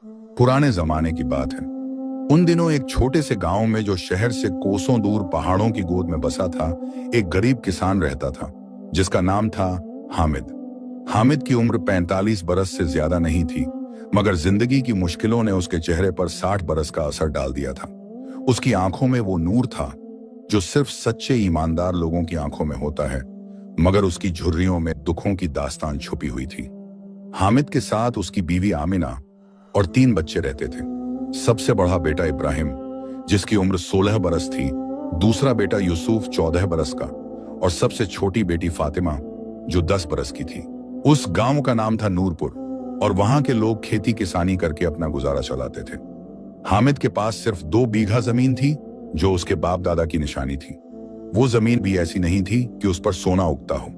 पुराने जमाने की बात है। उन दिनों एक छोटे से गांव में, जो शहर से कोसों दूर पहाड़ों की गोद में बसा था, एक गरीब किसान रहता था जिसका नाम था हामिद। हामिद की उम्र 45 बरस से ज्यादा नहीं थी, मगर जिंदगी की मुश्किलों ने उसके चेहरे पर 60 बरस का असर डाल दिया था। उसकी आंखों में वो नूर था जो सिर्फ सच्चे ईमानदार लोगों की आंखों में होता है, मगर उसकी झुर्रियों में दुखों की दास्तान छुपी हुई थी। हामिद के साथ उसकी बीवी आमिना और 3 बच्चे रहते थे। सबसे बड़ा बेटा इब्राहिम, जिसकी उम्र 16 बरस थी, दूसरा बेटा यूसुफ 14 बरस का, और सबसे छोटी बेटी फातिमा जो 10 बरस की थी। उस गांव का नाम था नूरपुर, और वहां के लोग खेती किसानी करके अपना गुजारा चलाते थे। हामिद के पास सिर्फ 2 बीघा जमीन थी, जो उसके बाप दादा की निशानी थी। वो जमीन भी ऐसी नहीं थी कि उस पर सोना उगता हो।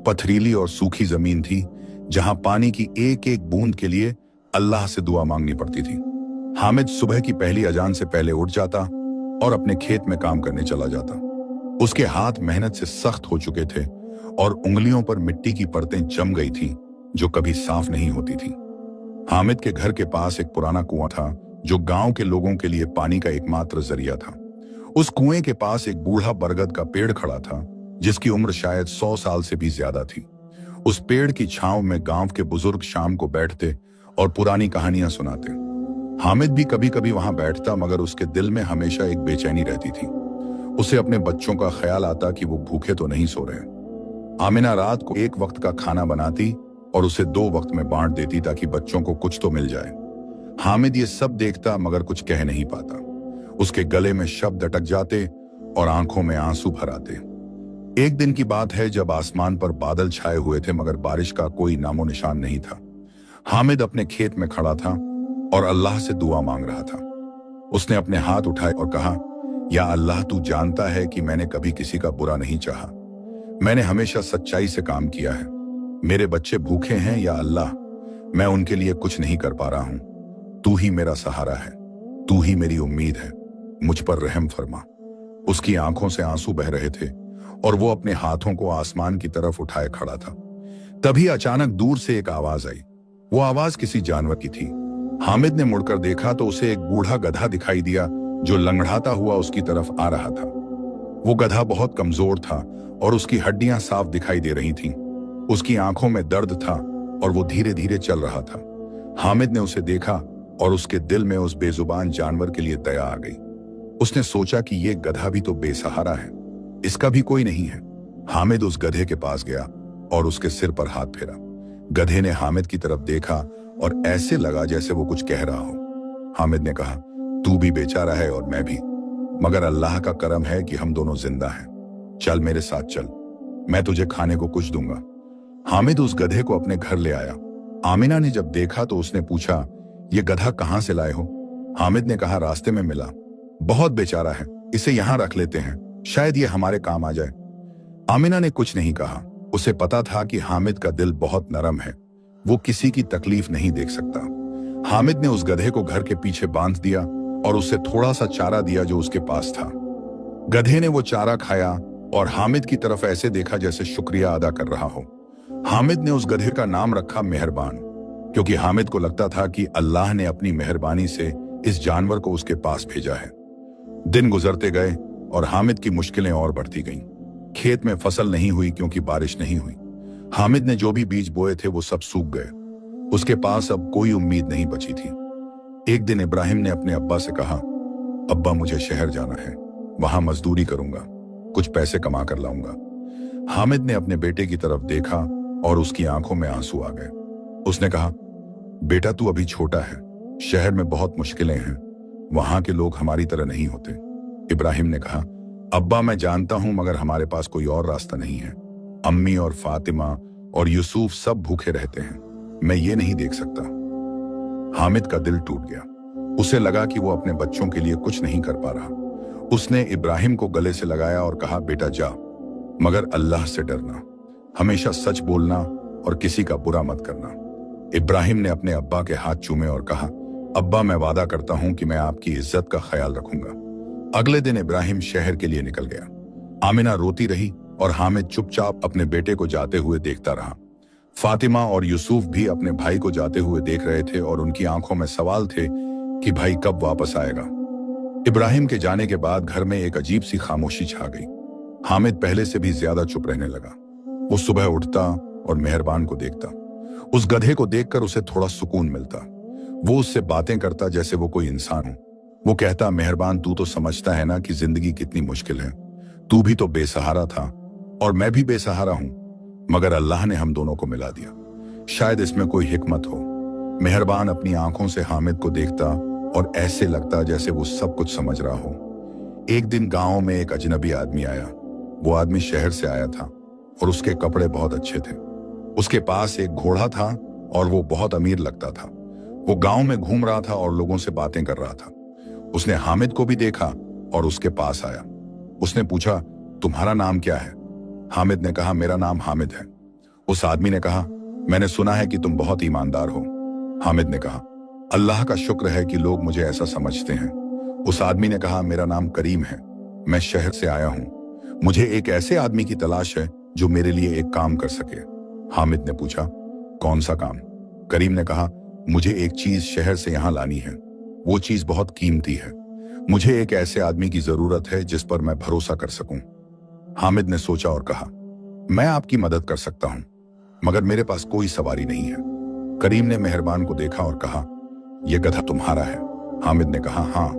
पथरीली और सूखी जमीन थी, जहां पानी की एक एक बूंद के लिए अल्लाह से दुआ मांगनी पड़ती थी। हामिद सुबह की पहली अजान से पहले उठ जाता और अपने खेत में काम करने चला जाता। उसके हाथ मेहनत से सख्त हो चुके थे और उंगलियों पर मिट्टी की परतें जम गई थी, जो कभी साफ नहीं होती थी। हामिद के घर के पास एक पुराना कुआं था, जो गांव के लोगों के लिए पानी का एकमात्र जरिया था। उस कुएं के पास एक बूढ़ा बरगद का पेड़ खड़ा था, जिसकी उम्र शायद 100 साल से भी ज्यादा थी। उस पेड़ की छांव में गांव के बुजुर्ग शाम को बैठते और पुरानी कहानियां सुनाते। हामिद भी कभी कभी वहां बैठता, मगर उसके दिल में हमेशा एक बेचैनी रहती थी। उसे अपने बच्चों का ख्याल आता कि वो भूखे तो नहीं सो रहे। आमिना रात को एक वक्त का खाना बनाती और उसे 2 वक्त में बांट देती, ताकि बच्चों को कुछ तो मिल जाए। हामिद ये सब देखता, मगर कुछ कह नहीं पाता। उसके गले में शब्द अटक जाते और आंखों में आंसू भर आते। एक दिन की बात है, जब आसमान पर बादल छाए हुए थे, मगर बारिश का कोई नामो निशान नहीं था। हामिद अपने खेत में खड़ा था और अल्लाह से दुआ मांग रहा था। उसने अपने हाथ उठाए और कहा, या अल्लाह, तू जानता है कि मैंने कभी किसी का बुरा नहीं चाहा। मैंने हमेशा सच्चाई से काम किया है। मेरे बच्चे भूखे हैं, या अल्लाह, मैं उनके लिए कुछ नहीं कर पा रहा हूं। तू ही मेरा सहारा है, तू ही मेरी उम्मीद है, मुझ पर रहम फरमा। उसकी आंखों से आंसू बह रहे थे और वो अपने हाथों को आसमान की तरफ उठाए खड़ा था। तभी अचानक दूर से एक आवाज आई। वो आवाज किसी जानवर की थी। हामिद ने मुड़कर देखा तो उसे एक बूढ़ा गधा दिखाई दिया, जो लंगड़ाता हुआ उसकी तरफ आ रहा था। वो गधा बहुत कमजोर था और उसकी हड्डियां साफ दिखाई दे रही थीं। उसकी आंखों में दर्द था और वो धीरे धीरे चल रहा था। हामिद ने उसे देखा और उसके दिल में उस बेजुबान जानवर के लिए दया आ गई। उसने सोचा कि ये गधा भी तो बेसहारा है, इसका भी कोई नहीं है। हामिद उस गधे के पास गया और उसके सिर पर हाथ फेरा। गधे ने हामिद की तरफ देखा और ऐसे लगा जैसे वो कुछ कह रहा हो। हामिद ने कहा, तू भी बेचारा है और मैं भी, मगर अल्लाह का करम है कि हम दोनों जिंदा हैं। चल मेरे साथ चल, मैं तुझे खाने को कुछ दूंगा। हामिद उस गधे को अपने घर ले आया। आमिना ने जब देखा तो उसने पूछा, ये गधा कहां से लाए हो? हामिद ने कहा, रास्ते में मिला, बहुत बेचारा है, इसे यहां रख लेते हैं, शायद ये हमारे काम आ जाए। आमिना ने कुछ नहीं कहा। उसे पता था कि हामिद का दिल बहुत नरम है, वो किसी की तकलीफ नहीं देख सकता। हामिद ने उस गधे को घर के पीछे बांध दिया और उसे थोड़ा सा चारा दिया जो उसके पास था। गधे ने वो चारा खाया और हामिद की तरफ ऐसे देखा जैसे शुक्रिया अदा कर रहा हो। हामिद ने उस गधे का नाम रखा मेहरबान, क्योंकि हामिद को लगता था कि अल्लाह ने अपनी मेहरबानी से इस जानवर को उसके पास भेजा है। दिन गुजरते गए और हामिद की मुश्किलें और बढ़ती गईं। खेत में फसल नहीं हुई क्योंकि बारिश नहीं हुई। हामिद ने जो भी बीज बोए थे वो सब सूख गए। उसके पास अब कोई उम्मीद नहीं बची थी। एक दिन इब्राहिम ने अपने अब्बा से कहा, अब्बा, मुझे शहर जाना है, वहां मजदूरी करूंगा, कुछ पैसे कमा कर लाऊंगा। हामिद ने अपने बेटे की तरफ देखा और उसकी आंखों में आंसू आ गए। उसने कहा, बेटा, तू अभी छोटा है, शहर में बहुत मुश्किलें हैं, वहां के लोग हमारी तरह नहीं होते। इब्राहिम ने कहा, अब्बा, मैं जानता हूं, मगर हमारे पास कोई और रास्ता नहीं है। अम्मी और फातिमा और यूसुफ सब भूखे रहते हैं, मैं ये नहीं देख सकता। हामिद का दिल टूट गया। उसे लगा कि वो अपने बच्चों के लिए कुछ नहीं कर पा रहा। उसने इब्राहिम को गले से लगाया और कहा, बेटा जा, मगर अल्लाह से डरना, हमेशा सच बोलना और किसी का बुरा मत करना। इब्राहिम ने अपने अब्बा के हाथ चूमे और कहा, अब्बा, मैं वादा करता हूं कि मैं आपकी इज्जत का ख्याल रखूंगा। अगले दिन इब्राहिम शहर के लिए निकल गया। आमिना रोती रही और हामिद चुपचाप अपने बेटे को जाते हुए देखता रहा। फातिमा और यूसुफ भी अपने भाई को जाते हुए देख रहे थे और उनकी आंखों में सवाल थे कि भाई कब वापस आएगा। इब्राहिम के जाने के बाद घर में एक अजीब सी खामोशी छा गई। हामिद पहले से भी ज्यादा चुप रहने लगा। वो सुबह उठता और मेहरबान को देखता। उस गधे को देखकर उसे थोड़ा सुकून मिलता। वो उससे बातें करता जैसे वो कोई इंसान हो। वो कहता, मेहरबान तू तो समझता है ना कि जिंदगी कितनी मुश्किल है। तू भी तो बेसहारा था और मैं भी बेसहारा हूं, मगर अल्लाह ने हम दोनों को मिला दिया। शायद इसमें कोई हिकमत हो। मेहरबान अपनी आंखों से हामिद को देखता और ऐसे लगता जैसे वो सब कुछ समझ रहा हो। एक दिन गांव में एक अजनबी आदमी आया। वो आदमी शहर से आया था और उसके कपड़े बहुत अच्छे थे। उसके पास एक घोड़ा था और वो बहुत अमीर लगता था। वो गांव में घूम रहा था और लोगों से बातें कर रहा था। उसने हामिद को भी देखा और उसके पास आया। उसने पूछा, तुम्हारा नाम क्या है? हामिद ने कहा, मेरा नाम हामिद है। उस आदमी ने कहा, मैंने सुना है कि तुम बहुत ईमानदार हो। हामिद ने कहा, अल्लाह का शुक्र है कि लोग मुझे ऐसा समझते हैं। उस आदमी ने कहा, मेरा नाम करीम है, मैं शहर से आया हूं। मुझे एक ऐसे आदमी की तलाश है जो मेरे लिए एक काम कर सके। हामिद ने पूछा, कौन सा काम? करीम ने कहा, मुझे एक चीज शहर से यहां लानी है। वो चीज बहुत कीमती है। मुझे एक ऐसे आदमी की जरूरत है जिस पर मैं भरोसा कर सकूं। हामिद ने सोचा और कहा, मैं आपकी मदद कर सकता हूं, मगर मेरे पास कोई सवारी नहीं है। करीम ने मेहरबान को देखा और कहा, यह गधा तुम्हारा है? हामिद ने कहा, हाँ।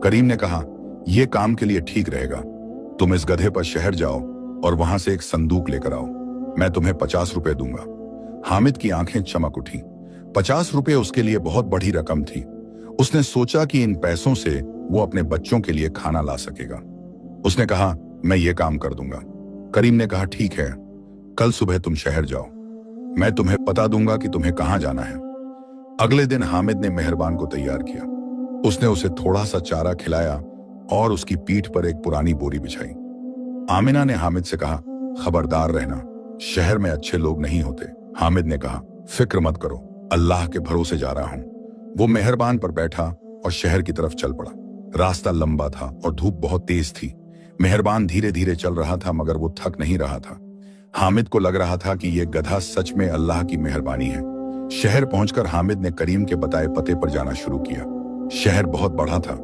करीम ने कहा, यह काम के लिए ठीक रहेगा। तुम इस गधे पर शहर जाओ और वहां से एक संदूक लेकर आओ। मैं तुम्हें 50 रुपए दूंगा। हामिद की आंखें चमक उठी। 50 रुपए उसके लिए बहुत बड़ी रकम थी। उसने सोचा कि इन पैसों से वो अपने बच्चों के लिए खाना ला सकेगा। उसने कहा, मैं ये काम कर दूंगा। करीम ने कहा, ठीक है, कल सुबह तुम शहर जाओ, मैं तुम्हें बता दूंगा कि तुम्हें कहां जाना है। अगले दिन हामिद ने मेहरबान को तैयार किया। उसने उसे थोड़ा सा चारा खिलाया और उसकी पीठ पर एक पुरानी बोरी बिछाई। आमिना ने हामिद से कहा, खबरदार रहना, शहर में अच्छे लोग नहीं होते। हामिद ने कहा, फिक्र मत करो, अल्लाह के भरोसे जा रहा हूं। वो मेहरबान पर बैठा और शहर की तरफ चल पड़ा। रास्ता लंबा था और धूप बहुत तेज थी। मेहरबान धीरे धीरे चल रहा था मगर वो थक नहीं रहा था। हामिद को लग रहा था कि यह गधा सच में अल्लाह की मेहरबानी है। शहर पहुंचकर हामिद ने करीम के बताए पते पर जाना शुरू किया। शहर बहुत बड़ा था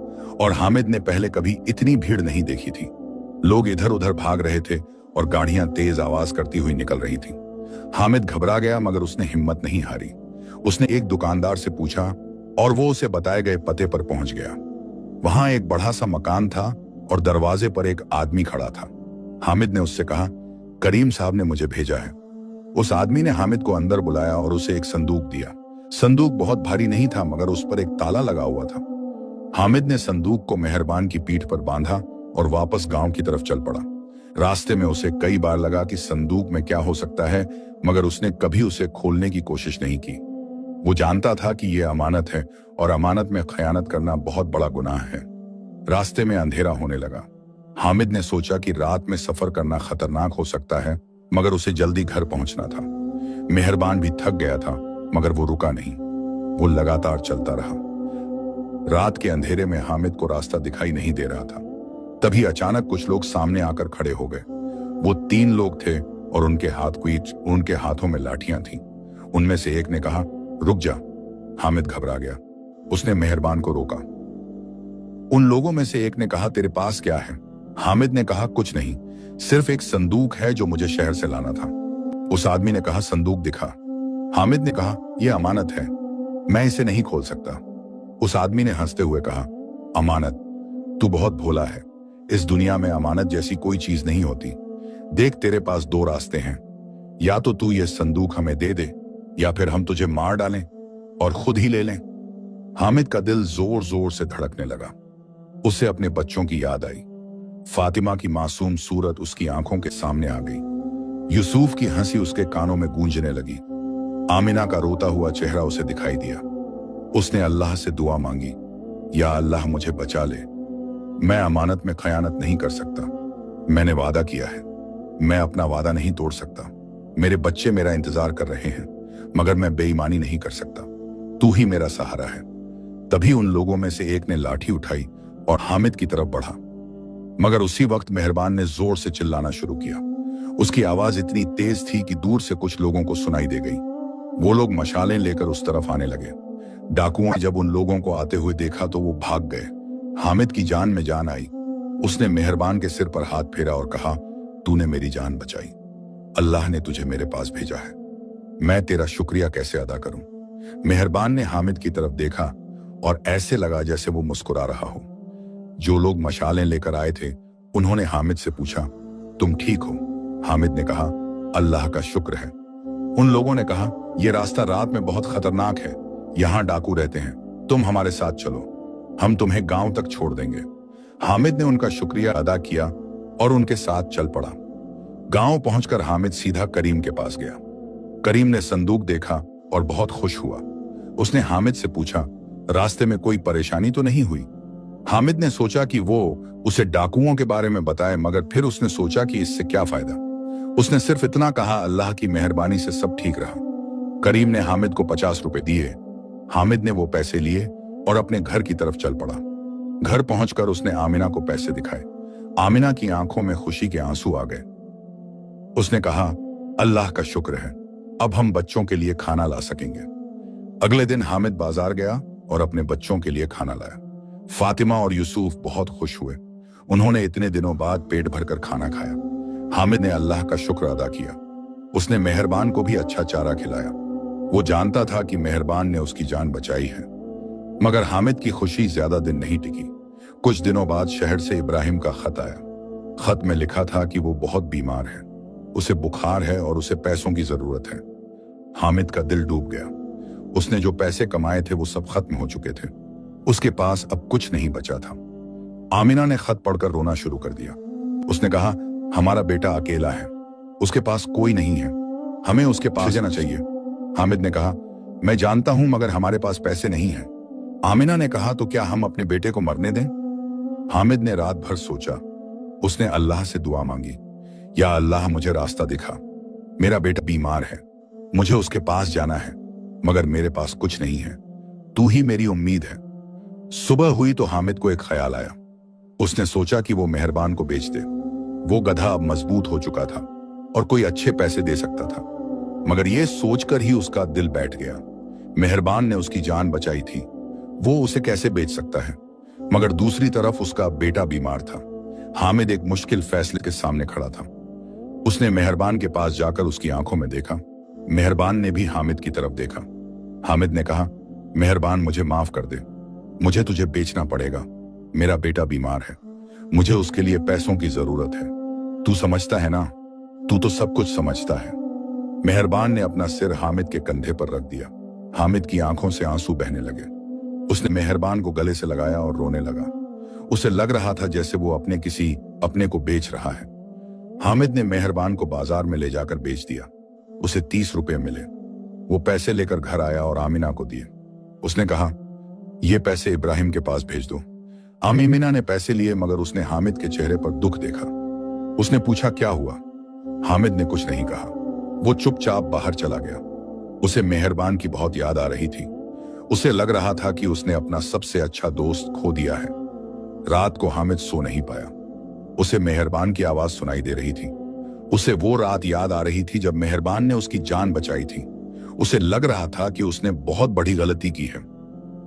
और हामिद ने पहले कभी इतनी भीड़ नहीं देखी थी। लोग इधर उधर भाग रहे थे और गाड़ियां तेज आवाज करती हुई निकल रही थी। हामिद घबरा गया मगर उसने हिम्मत नहीं हारी। उसने एक दुकानदार से पूछा और वो उसे बताए गए पते पर पहुंच गया। वहां एक बड़ा सा मकान था और दरवाजे पर एक आदमी खड़ा था। हामिद ने उससे कहा, करीम साहब ने मुझे भेजा है। उस आदमी ने हामिद को अंदर बुलाया और उसे एक संदूक दिया। संदूक बहुत भारी नहीं था मगर उस पर एक ताला लगा हुआ था। हामिद ने संदूक को मेहरबान की पीठ पर बांधा और वापस गांव की तरफ चल पड़ा। रास्ते में उसे कई बार लगा कि संदूक में क्या हो सकता है, मगर उसने कभी उसे खोलने की कोशिश नहीं की। वो जानता था कि यह अमानत है और अमानत में खयानत करना बहुत बड़ा गुनाह है। रास्ते में अंधेरा होने लगा। हामिद ने सोचा कि रात में सफर करना खतरनाक हो सकता है, मगर उसे जल्दी घर पहुंचना था। मेहरबान भी थक गया था मगर वो रुका नहीं। वो लगातार चलता रहा। रात के अंधेरे में हामिद को रास्ता दिखाई नहीं दे रहा था। तभी अचानक कुछ लोग सामने आकर खड़े हो गए। वो 3 लोग थे और उनके हाथों में लाठियां थीं। उनमें से एक ने कहा, रुक जा। हामिद घबरा गया। उसने मेहरबान को रोका। उन लोगों में से एक ने कहा, तेरे पास क्या है? हामिद ने कहा, कुछ नहीं, सिर्फ एक संदूक है जो मुझे शहर से लाना था। उस आदमी ने कहा, संदूक दिखा। हामिद ने कहा, यह अमानत है, मैं इसे नहीं खोल सकता। उस आदमी ने हंसते हुए कहा, अमानत? तू बहुत भोला है। इस दुनिया में अमानत जैसी कोई चीज नहीं होती। देख, तेरे पास 2 रास्ते हैं, या तो तू ये संदूक हमें दे दे या फिर हम तुझे मार डालें और खुद ही ले लें। हामिद का दिल जोर जोर से धड़कने लगा। उसे अपने बच्चों की याद आई। फातिमा की मासूम सूरत उसकी आंखों के सामने आ गई। यूसुफ की हंसी उसके कानों में गूंजने लगी। आमिना का रोता हुआ चेहरा उसे दिखाई दिया। उसने अल्लाह से दुआ मांगी, या अल्लाह मुझे बचा ले, मैं अमानत में खयानत नहीं कर सकता। मैंने वादा किया है, मैं अपना वादा नहीं तोड़ सकता। मेरे बच्चे मेरा इंतजार कर रहे हैं मगर मैं बेईमानी नहीं कर सकता। तू ही मेरा सहारा है। तभी उन लोगों में से एक ने लाठी उठाई और हामिद की तरफ बढ़ा, मगर उसी वक्त मेहरबान ने जोर से चिल्लाना शुरू किया। उसकी आवाज इतनी तेज थी कि दूर से कुछ लोगों को सुनाई दे गई। वो लोग मशालें लेकर उस तरफ आने लगे। डाकुओं ने जब उन लोगों को आते हुए देखा तो वो भाग गए। हामिद की जान में जान आई। उसने मेहरबान के सिर पर हाथ फेरा और कहा, तूने मेरी जान बचाई। अल्लाह ने तुझे मेरे पास भेजा है। मैं तेरा शुक्रिया कैसे अदा करूं? मेहरबान ने हामिद की तरफ देखा और ऐसे लगा जैसे वो मुस्कुरा रहा हो। जो लोग मशालें लेकर आए थे उन्होंने हामिद से पूछा, तुम ठीक हो? हामिद ने कहा, अल्लाह का शुक्र है। उन लोगों ने कहा, यह रास्ता रात में बहुत खतरनाक है, यहां डाकू रहते हैं, तुम हमारे साथ चलो, हम तुम्हें गांव तक छोड़ देंगे। हामिद ने उनका शुक्रिया अदा किया और उनके साथ चल पड़ा। गांव पहुंचकर हामिद सीधा करीम के पास गया। करीम ने संदूक देखा और बहुत खुश हुआ। उसने हामिद से पूछा, रास्ते में कोई परेशानी तो नहीं हुई? हामिद ने सोचा कि वो उसे डाकुओं के बारे में बताए, मगर फिर उसने सोचा कि इससे क्या फायदा। उसने सिर्फ इतना कहा, अल्लाह की मेहरबानी से सब ठीक रहा। करीम ने हामिद को 50 रुपए दिए। हामिद ने वो पैसे लिए और अपने घर की तरफ चल पड़ा। घर पहुंचकर उसने आमिना को पैसे दिखाए। आमिना की आंखों में खुशी के आंसू आ गए। उसने कहा, अल्लाह का शुक्र है, अब हम बच्चों के लिए खाना ला सकेंगे। अगले दिन हामिद बाजार गया और अपने बच्चों के लिए खाना लाया। फातिमा और यूसुफ बहुत खुश हुए। उन्होंने इतने दिनों बाद पेट भरकर खाना खाया। हामिद ने अल्लाह का शुक्र अदा किया। उसने मेहरबान को भी अच्छा चारा खिलाया। वो जानता था कि मेहरबान ने उसकी जान बचाई है। मगर हामिद की खुशी ज्यादा दिन नहीं टिकी। कुछ दिनों बाद शहर से इब्राहिम का खत आया। खत में लिखा था कि वो बहुत बीमार है, उसे बुखार है और उसे पैसों की जरूरत है। हामिद का दिल डूब गया। उसने जो पैसे कमाए थे वो सब खत्म हो चुके थे। उसके पास अब कुछ नहीं बचा था। आमिना ने खत पढ़कर रोना शुरू कर दिया। उसने कहा, हमारा बेटा अकेला है, उसके पास कोई नहीं है, हमें उसके पास जाना चाहिए। हामिद ने कहा, मैं जानता हूं, मगर हमारे पास पैसे नहीं हैं। आमिना ने कहा, तो क्या हम अपने बेटे को मरने दें? हामिद ने रात भर सोचा। उसने अल्लाह से दुआ मांगी, या अल्लाह मुझे रास्ता दिखा, मेरा बेटा बीमार है, मुझे उसके पास जाना है, मगर मेरे पास कुछ नहीं है, तू ही मेरी उम्मीद है। सुबह हुई तो हामिद को एक ख्याल आया। उसने सोचा कि वो मेहरबान को बेच दे। वो गधा अब मजबूत हो चुका था और कोई अच्छे पैसे दे सकता था। मगर यह सोचकर ही उसका दिल बैठ गया। मेहरबान ने उसकी जान बचाई थी, वो उसे कैसे बेच सकता है? मगर दूसरी तरफ उसका बेटा बीमार था। हामिद एक मुश्किल फैसले के सामने खड़ा था। उसने मेहरबान के पास जाकर उसकी आंखों में देखा। मेहरबान ने भी हामिद की तरफ देखा। हामिद ने कहा, मेहरबान मुझे माफ कर दे, मुझे तुझे बेचना पड़ेगा, मेरा बेटा बीमार है, मुझे उसके लिए पैसों की जरूरत है, तू समझता है ना, तू तो सब कुछ समझता है। मेहरबान ने अपना सिर हामिद के कंधे पर रख दिया। हामिद की आंखों से आंसू बहने लगे। उसने मेहरबान को गले से लगाया और रोने लगा। उसे लग रहा था जैसे वो अपने को बेच रहा है। हामिद ने मेहरबान को बाजार में ले जाकर बेच दिया। उसे 30 रुपए मिले। वो पैसे लेकर घर आया और आमिना को दिए। उसने कहा, ये पैसे इब्राहिम के पास भेज दो। आमिना ने पैसे लिए, मगर उसने हामिद के चेहरे पर दुख देखा। उसने पूछा, क्या हुआ? हामिद ने कुछ नहीं कहा। वो चुपचाप बाहर चला गया। उसे मेहरबान की बहुत याद आ रही थी। उसे लग रहा था कि उसने अपना सबसे अच्छा दोस्त खो दिया है। रात को हामिद सो नहीं पाया। उसे मेहरबान की आवाज सुनाई दे रही थी। उसे वो रात याद आ रही थी जब मेहरबान ने उसकी जान बचाई थी। उसे लग रहा था कि उसने बहुत बड़ी गलती की है।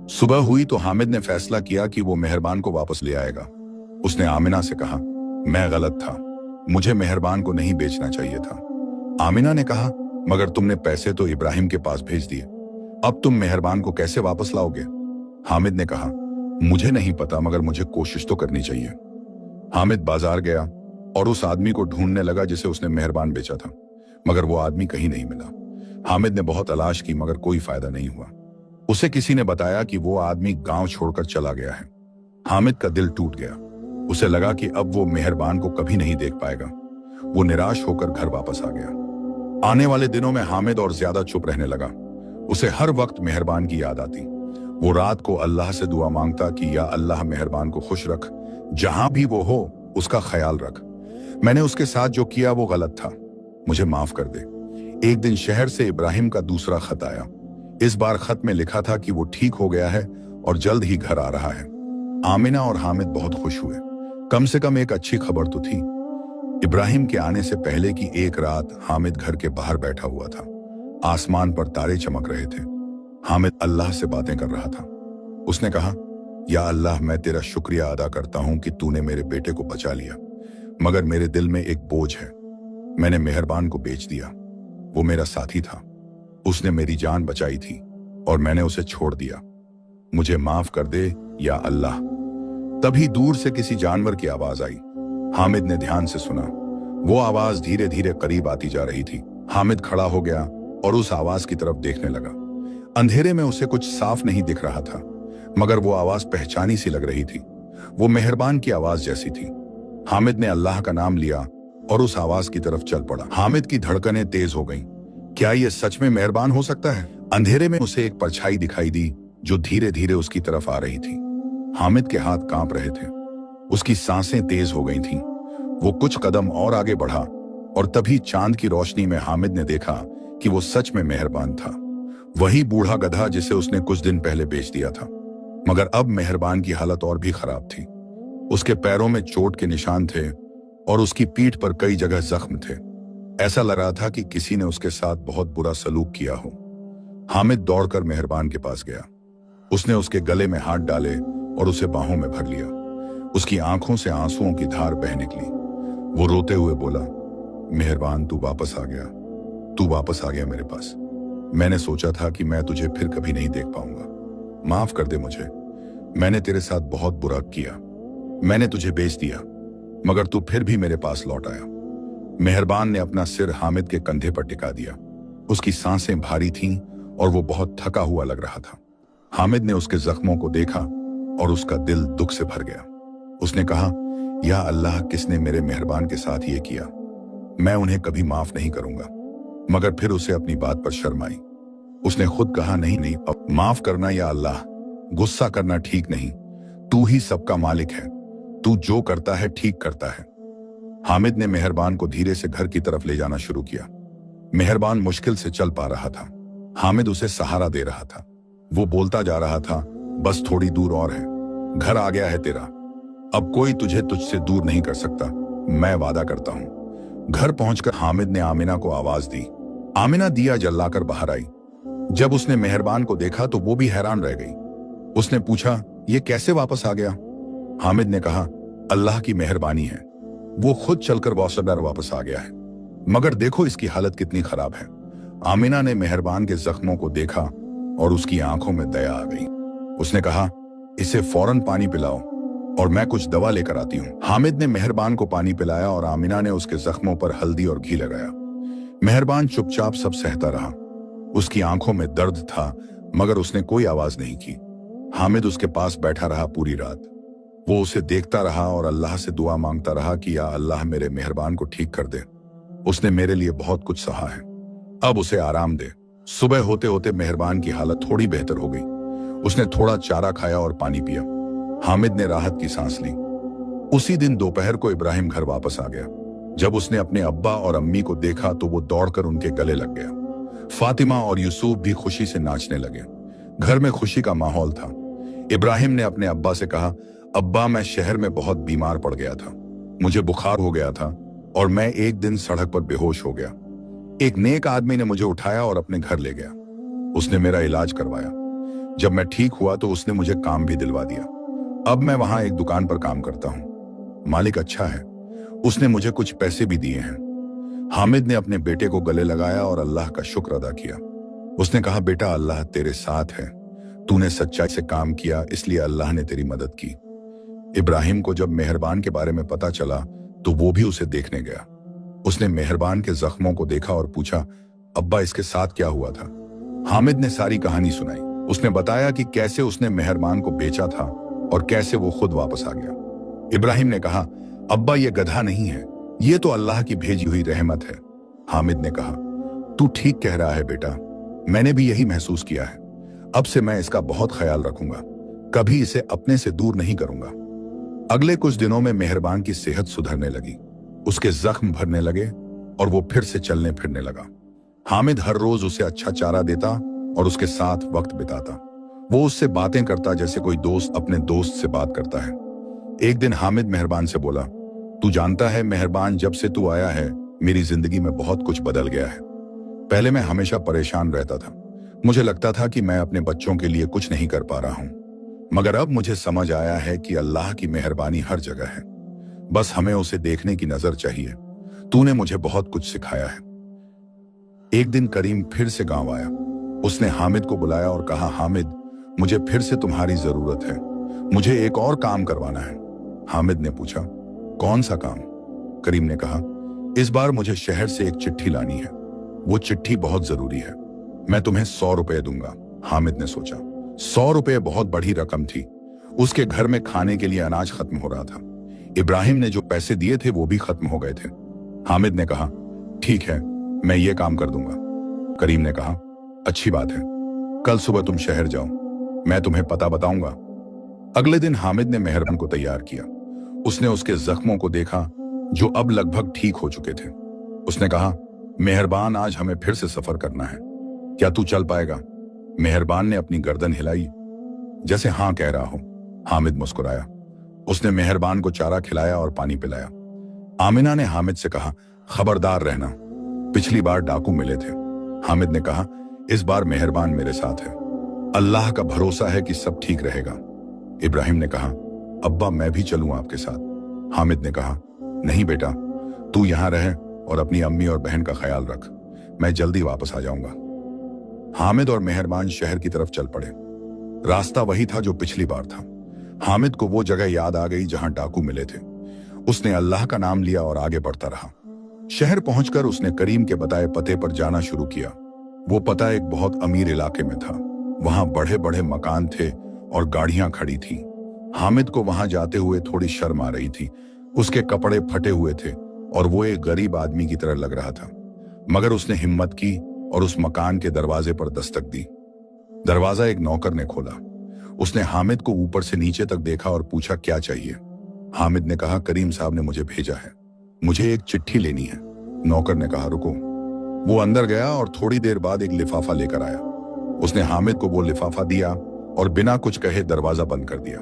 सुबह हुई तो हामिद ने फैसला किया कि वो मेहरबान को वापस ले आएगा। उसने आमिना से कहा, मैं गलत था, मुझे मेहरबान को नहीं बेचना चाहिए था। आमिना ने कहा, मगर तुमने पैसे तो इब्राहिम के पास भेज दिए, अब तुम मेहरबान को कैसे वापस लाओगे? हामिद ने कहा, मुझे नहीं पता, मगर मुझे कोशिश तो करनी चाहिए। हामिद बाजार गया और उस आदमी को ढूंढने लगा जिसे उसने मेहरबान बेचा था, मगर वो आदमी कहीं नहीं मिला। हामिद ने बहुत तलाश की, मगर कोई फायदा नहीं हुआ। उसे किसी ने बताया कि वो आदमी गांव छोड़कर चला गया है। हामिद का दिल टूट गया। उसे लगा कि अब वो मेहरबान को कभी नहीं देख पाएगा। वो निराश होकर घर वापस आ गया। आने वाले दिनों में हामिद और ज्यादा चुप रहने लगा। उसे हर वक्त मेहरबान की याद आती। वो रात को अल्लाह से दुआ मांगता कि या अल्लाह मेहरबान को खुश रख, जहां भी वो हो उसका ख्याल रख। मैंने उसके साथ जो किया वो गलत था, मुझे माफ कर दे। एक दिन शहर से इब्राहिम का दूसरा खत आया। इस बार खत में लिखा था कि वो ठीक हो गया है और जल्द ही घर आ रहा है। आमिना और हामिद बहुत खुश हुए। कम से कम एक अच्छी खबर तो थी। इब्राहिम के आने से पहले की एक रात हामिद घर के बाहर बैठा हुआ था। आसमान पर तारे चमक रहे थे। हामिद अल्लाह से बातें कर रहा था। उसने कहा, या अल्लाह, मैं तेरा शुक्रिया अदा करता हूं कि तूने मेरे बेटे को बचा लिया, मगर मेरे दिल में एक बोझ है। मैंने मेहरबान को बेच दिया। वो मेरा साथी था, उसने मेरी जान बचाई थी और मैंने उसे छोड़ दिया। मुझे माफ कर दे या अल्लाह। तभी दूर से किसी जानवर की आवाज आई। हामिद ने ध्यान से सुना। वो आवाज धीरे धीरे करीब आती जा रही थी। हामिद खड़ा हो गया और उस आवाज की तरफ देखने लगा। अंधेरे में उसे कुछ साफ नहीं दिख रहा था, मगर वो आवाज पहचानी सी लग रही थी। वो मेहरबान की आवाज जैसी थी। हामिद ने अल्लाह का नाम लिया और उस आवाज की तरफ चल पड़ा। हामिद की धड़कनें तेज हो गईं। क्या ये सच में मेहरबान हो सकता है? अंधेरे में उसे एक परछाई दिखाई दी जो धीरे धीरे उसकी तरफ आ रही थी। हामिद के हाथ कांप रहे थे, उसकी सांसें तेज हो गई थीं। वो कुछ कदम और आगे बढ़ा और तभी चांद की रोशनी में हामिद ने देखा कि वो सच में मेहरबान था। वही बूढ़ा गधा जिसे उसने कुछ दिन पहले बेच दिया था। मगर अब मेहरबान की हालत और भी खराब थी। उसके पैरों में चोट के निशान थे और उसकी पीठ पर कई जगह जख्म थे। ऐसा लग रहा था कि किसी ने उसके साथ बहुत बुरा सलूक किया हो। हामिद दौड़कर मेहरबान के पास गया। उसने उसके गले में हाथ डाले और उसे बाहों में भर लिया। उसकी आंखों से आंसुओं की धार बह निकली। वो रोते हुए बोला, मेहरबान, तू वापस आ गया। तू वापस आ गया मेरे पास। मैंने सोचा था कि मैं तुझे फिर कभी नहीं देख पाऊंगा। माफ कर दे मुझे। मैंने तेरे साथ बहुत बुरा किया। मैंने तुझे बेच दिया, मगर तू फिर भी मेरे पास लौट आया। मेहरबान ने अपना सिर हामिद के कंधे पर टिका दिया। उसकी सांसें भारी थीं और वो बहुत थका हुआ लग रहा था। हामिद ने उसके जख्मों को देखा और उसका दिल दुख से भर गया। उसने कहा, या अल्लाह, किसने मेरे मेहरबान के साथ ये किया? मैं उन्हें कभी माफ नहीं करूंगा। मगर फिर उसे अपनी बात पर शर्म आई। उसने खुद कहा, नहीं, अब माफ करना या अल्लाह, गुस्सा करना ठीक नहीं। तू ही सबका मालिक है। तू जो करता है ठीक करता है। हामिद ने मेहरबान को धीरे से घर की तरफ ले जाना शुरू किया। मेहरबान मुश्किल से चल पा रहा था। हामिद उसे सहारा दे रहा था। वो बोलता जा रहा था, बस थोड़ी दूर और है, घर आ गया है तेरा। अब कोई तुझे तुझसे दूर नहीं कर सकता, मैं वादा करता हूं। घर पहुंचकर हामिद ने आमिना को आवाज दी। आमिना दिया जलाकर बाहर आई। जब उसने मेहरबान को देखा तो वो भी हैरान रह गई। उसने पूछा, ये कैसे वापस आ गया? हामिद ने कहा, अल्लाह की मेहरबानी है। वो खुद चलकर वॉशरदार वापस आ गया है। मगर देखो इसकी हालत कितनी खराब है। आमिना ने मेहरबान के जख्मों को देखा और उसकी आंखों में दया आ गई। उसने कहा, इसे फौरन पानी पिलाओ और मैं कुछ दवा लेकर आती हूँ। हामिद ने मेहरबान को पानी पिलाया और आमिना ने उसके जख्मों पर हल्दी और घी लगाया। मेहरबान चुपचाप सब सहता रहा। उसकी आंखों में दर्द था, मगर उसने कोई आवाज नहीं की। हामिद उसके पास बैठा रहा पूरी रात। वो उसे देखता रहा और अल्लाह से दुआ मांगता रहा कि या अल्लाह, मेरे मेहरबान को ठीक कर दे। उसने मेरे लिए बहुत कुछ सहा है, अब उसे आराम दे। सुबह होते होते मेहरबान की हालत थोड़ी बेहतर हो गई। उसने थोड़ा चारा खाया और पानी पिया। हामिद ने राहत की सांस ली। उसी दिन दोपहर को इब्राहिम घर वापस आ गया। जब उसने अपने अब्बा और अम्मी को देखा तो वो दौड़कर उनके गले लग गया। फातिमा और यूसुफ भी खुशी से नाचने लगे। घर में खुशी का माहौल था। इब्राहिम ने अपने अब्बा से कहा, अब्बा, मैं शहर में बहुत बीमार पड़ गया था। मुझे बुखार हो गया था और मैं एक दिन सड़क पर बेहोश हो गया। एक नेक आदमी ने मुझे उठाया और अपने घर ले गया। उसने मेरा इलाज करवाया। जब मैं ठीक हुआ तो उसने मुझे काम भी दिलवा दिया। अब मैं वहां एक दुकान पर काम करता हूँ। मालिक अच्छा है, उसने मुझे कुछ पैसे भी दिए हैं। हामिद ने अपने बेटे को गले लगाया और अल्लाह का शुक्र अदा किया। उसने कहा, बेटा, अल्लाह तेरे साथ है। तूने सच्चाई से काम किया, इसलिए अल्लाह ने तेरी मदद की। इब्राहिम को जब मेहरबान के बारे में पता चला तो वो भी उसे देखने गया। उसने मेहरबान के जख्मों को देखा और पूछा, अब्बा, इसके साथ क्या हुआ था? हामिद ने सारी कहानी सुनाई। उसने बताया कि कैसे उसने मेहरबान को बेचा था और कैसे वो खुद वापस आ गया। इब्राहिम ने कहा, अब्बा, ये गधा नहीं है, ये तो अल्लाह की भेजी हुई रहमत है। हामिद ने कहा, तू ठीक कह रहा है बेटा, मैंने भी यही महसूस किया है। अब से मैं इसका बहुत ख्याल रखूंगा, कभी इसे अपने से दूर नहीं करूंगा। अगले कुछ दिनों में मेहरबान की सेहत सुधरने लगी। उसके जख्म भरने लगे और वो फिर से चलने फिरने लगा। हामिद हर रोज उसे अच्छा चारा देता और उसके साथ वक्त बिताता। वो उससे बातें करता जैसे कोई दोस्त अपने दोस्त से बात करता है। एक दिन हामिद मेहरबान से बोला, तू जानता है मेहरबान, जब से तू आया है मेरी जिंदगी में बहुत कुछ बदल गया है। पहले मैं हमेशा परेशान रहता था। मुझे लगता था कि मैं अपने बच्चों के लिए कुछ नहीं कर पा रहा हूं, मगर अब मुझे समझ आया है कि अल्लाह की मेहरबानी हर जगह है, बस हमें उसे देखने की नजर चाहिए। तूने मुझे बहुत कुछ सिखाया है। एक दिन करीम फिर से गांव आया। उसने हामिद को बुलाया और कहा, हामिद, मुझे फिर से तुम्हारी जरूरत है, मुझे एक और काम करवाना है। हामिद ने पूछा, कौन सा काम? करीम ने कहा, इस बार मुझे शहर से एक चिट्ठी लानी है, वो चिट्ठी बहुत जरूरी है, मैं तुम्हें 100 रुपए दूंगा। हामिद ने सोचा, 100 रुपए बहुत बड़ी रकम थी। उसके घर में खाने के लिए अनाज खत्म हो रहा था। इब्राहिम ने जो पैसे दिए थे वो भी खत्म हो गए थे। हामिद ने कहा, ठीक है, मैं ये काम कर दूंगा। करीम ने कहा, अच्छी बात है, कल सुबह तुम शहर जाओ, मैं तुम्हें पता बताऊंगा। अगले दिन हामिद ने मेहरबान को तैयार किया। उसने उसके जख्मों को देखा जो अब लगभग ठीक हो चुके थे। उसने कहा, मेहरबान, आज हमें फिर से सफर करना है, क्या तू चल पाएगा? मेहरबान ने अपनी गर्दन हिलाई, जैसे हां कह रहा हो। हामिद मुस्कुराया। उसने मेहरबान को चारा खिलाया और पानी पिलाया। आमिना ने हामिद से कहा, खबरदार रहना, पिछली बार डाकू मिले थे। हामिद ने कहा, इस बार मेहरबान मेरे साथ है, अल्लाह का भरोसा है कि सब ठीक रहेगा। इब्राहिम ने कहा, अब्बा, मैं भी चलूं आपके साथ। हामिद ने कहा, नहीं बेटा, तू यहां रह और अपनी अम्मी और बहन का ख्याल रख, मैं जल्दी वापस आ जाऊंगा। हामिद और मेहरबान शहर की तरफ चल पड़े। रास्ता वही था जो पिछली बार था। हामिद को वो जगह याद आ गई जहां डाकू मिले थे। उसने अल्लाह का नाम लिया और आगे बढ़ता रहा। शहर पहुंचकर उसने करीम के बताए पते पर जाना शुरू किया। वो पता एक बहुत अमीर इलाके में था। वहां बड़े बड़े मकान थे और गाड़ियां खड़ी थी। हामिद को वहां जाते हुए थोड़ी शर्म आ रही थी। उसके कपड़े फटे हुए थे और वो एक गरीब आदमी की तरह लग रहा था, मगर उसने हिम्मत की और उस मकान के दरवाजे पर दस्तक दी। दरवाजा एक नौकर ने खोला। उसने हामिद को ऊपर से नीचे तक देखा और पूछा, क्या चाहिए? हामिद ने कहा, करीम साहब ने मुझे भेजा है, मुझे एक चिट्ठी लेनी है। नौकर ने कहा, रुको। वो अंदर गया और थोड़ी देर बाद एक लिफाफा लेकर आया। उसने हामिद को वो लिफाफा दिया और बिना कुछ कहे दरवाजा बंद कर दिया।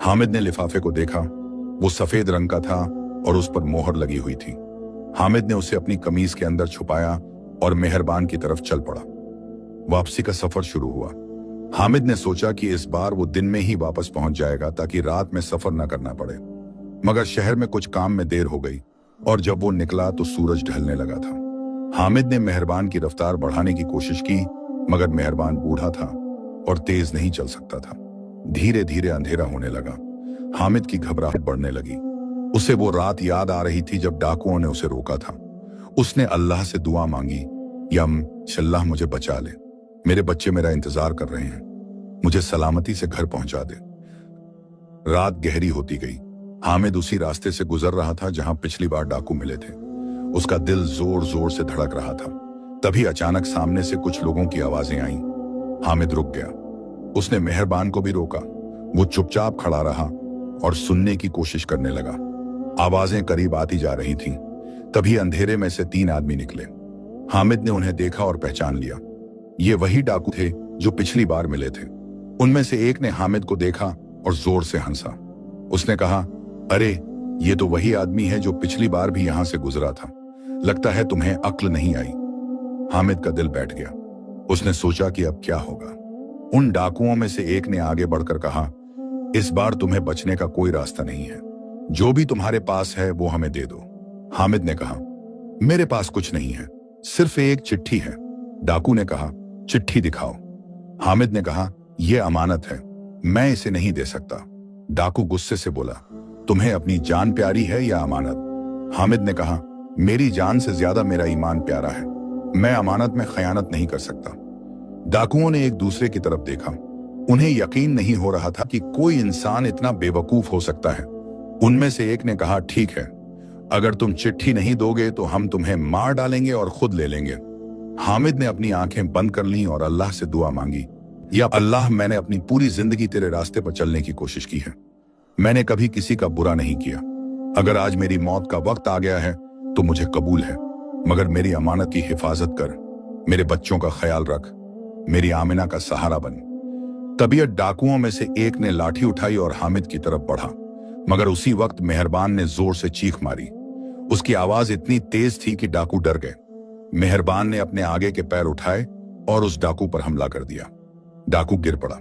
हामिद ने लिफाफे को देखा। वो सफेद रंग का था और उस पर मोहर लगी हुई थी। हामिद ने उसे अपनी कमीज के अंदर छुपाया और मेहरबान की तरफ चल पड़ा। वापसी का सफर शुरू हुआ। हामिद ने सोचा कि इस बार वो दिन में ही वापस पहुंच जाएगा ताकि रात में सफर न करना पड़े, मगर शहर में कुछ काम में देर हो गई और जब वो निकला तो सूरज ढलने लगा था। हामिद ने मेहरबान की रफ्तार बढ़ाने की कोशिश की, मगर मेहरबान बूढ़ा था और तेज नहीं चल सकता था। धीरे धीरे अंधेरा होने लगा। हामिद की घबराहट बढ़ने लगी। उसे वो रात याद आ रही थी जब डाकुओं ने उसे रोका था। उसने अल्लाह से दुआ मांगी, या अल्लाह मुझे बचा ले, मेरे बच्चे मेरा इंतजार कर रहे हैं, मुझे सलामती से घर पहुंचा दे। रात गहरी होती गई। हामिद उसी रास्ते से गुजर रहा था जहां पिछली बार डाकू मिले थे। उसका दिल जोर जोर से धड़क रहा था। तभी अचानक सामने से कुछ लोगों की आवाजें आईं। हामिद रुक गया। उसने मेहरबान को भी रोका। वो चुपचाप खड़ा रहा और सुनने की कोशिश करने लगा। आवाजें करीब आती जा रही थीं। तभी अंधेरे में से 3 आदमी निकले। हामिद ने उन्हें देखा और पहचान लिया। ये वही डाकू थे जो पिछली बार मिले थे। उनमें से एक ने हामिद को देखा और जोर से हंसा। उसने कहा, अरे, ये तो वही आदमी है जो पिछली बार भी यहां से गुजरा था, लगता है तुम्हें अक्ल नहीं आई। हामिद का दिल बैठ गया। उसने सोचा कि अब क्या होगा। उन डाकुओं में से एक ने आगे बढ़कर कहा, इस बार तुम्हें बचने का कोई रास्ता नहीं है, जो भी तुम्हारे पास है वो हमें दे दो। हामिद ने कहा, मेरे पास कुछ नहीं है, सिर्फ एक चिट्ठी है। डाकू ने कहा, चिट्ठी दिखाओ। हामिद ने कहा, यह अमानत है, मैं इसे नहीं दे सकता। डाकू गुस्से से बोला, तुम्हें अपनी जान प्यारी है या अमानत? हामिद ने कहा, मेरी जान से ज्यादा मेरा ईमान प्यारा है, मैं अमानत में खयानत नहीं कर सकता। डाकुओं ने एक दूसरे की तरफ देखा। उन्हें यकीन नहीं हो रहा था कि कोई इंसान इतना बेवकूफ हो सकता है। उनमें से एक ने कहा, ठीक है, अगर तुम चिट्ठी नहीं दोगे तो हम तुम्हें मार डालेंगे और खुद ले लेंगे। हामिद ने अपनी आंखें बंद कर लीं और अल्लाह से दुआ मांगी, या अल्लाह, मैंने अपनी पूरी जिंदगी तेरे रास्ते पर चलने की कोशिश की है, मैंने कभी किसी का बुरा नहीं किया। अगर आज मेरी मौत का वक्त आ गया है तो मुझे कबूल है, मगर मेरी अमानत की हिफाजत कर, मेरे बच्चों का ख्याल रख, मेरी आमिना का सहारा बन। तबीयत डाकुओं में से एक ने लाठी उठाई और हामिद की तरफ बढ़ा। मगर उसी वक्त मेहरबान ने जोर से चीख मारी। उसकी आवाज इतनी तेज थी कि डाकू डर गए। मेहरबान ने अपने आगे के पैर उठाए और उस डाकू पर हमला कर दिया। डाकू गिर पड़ा।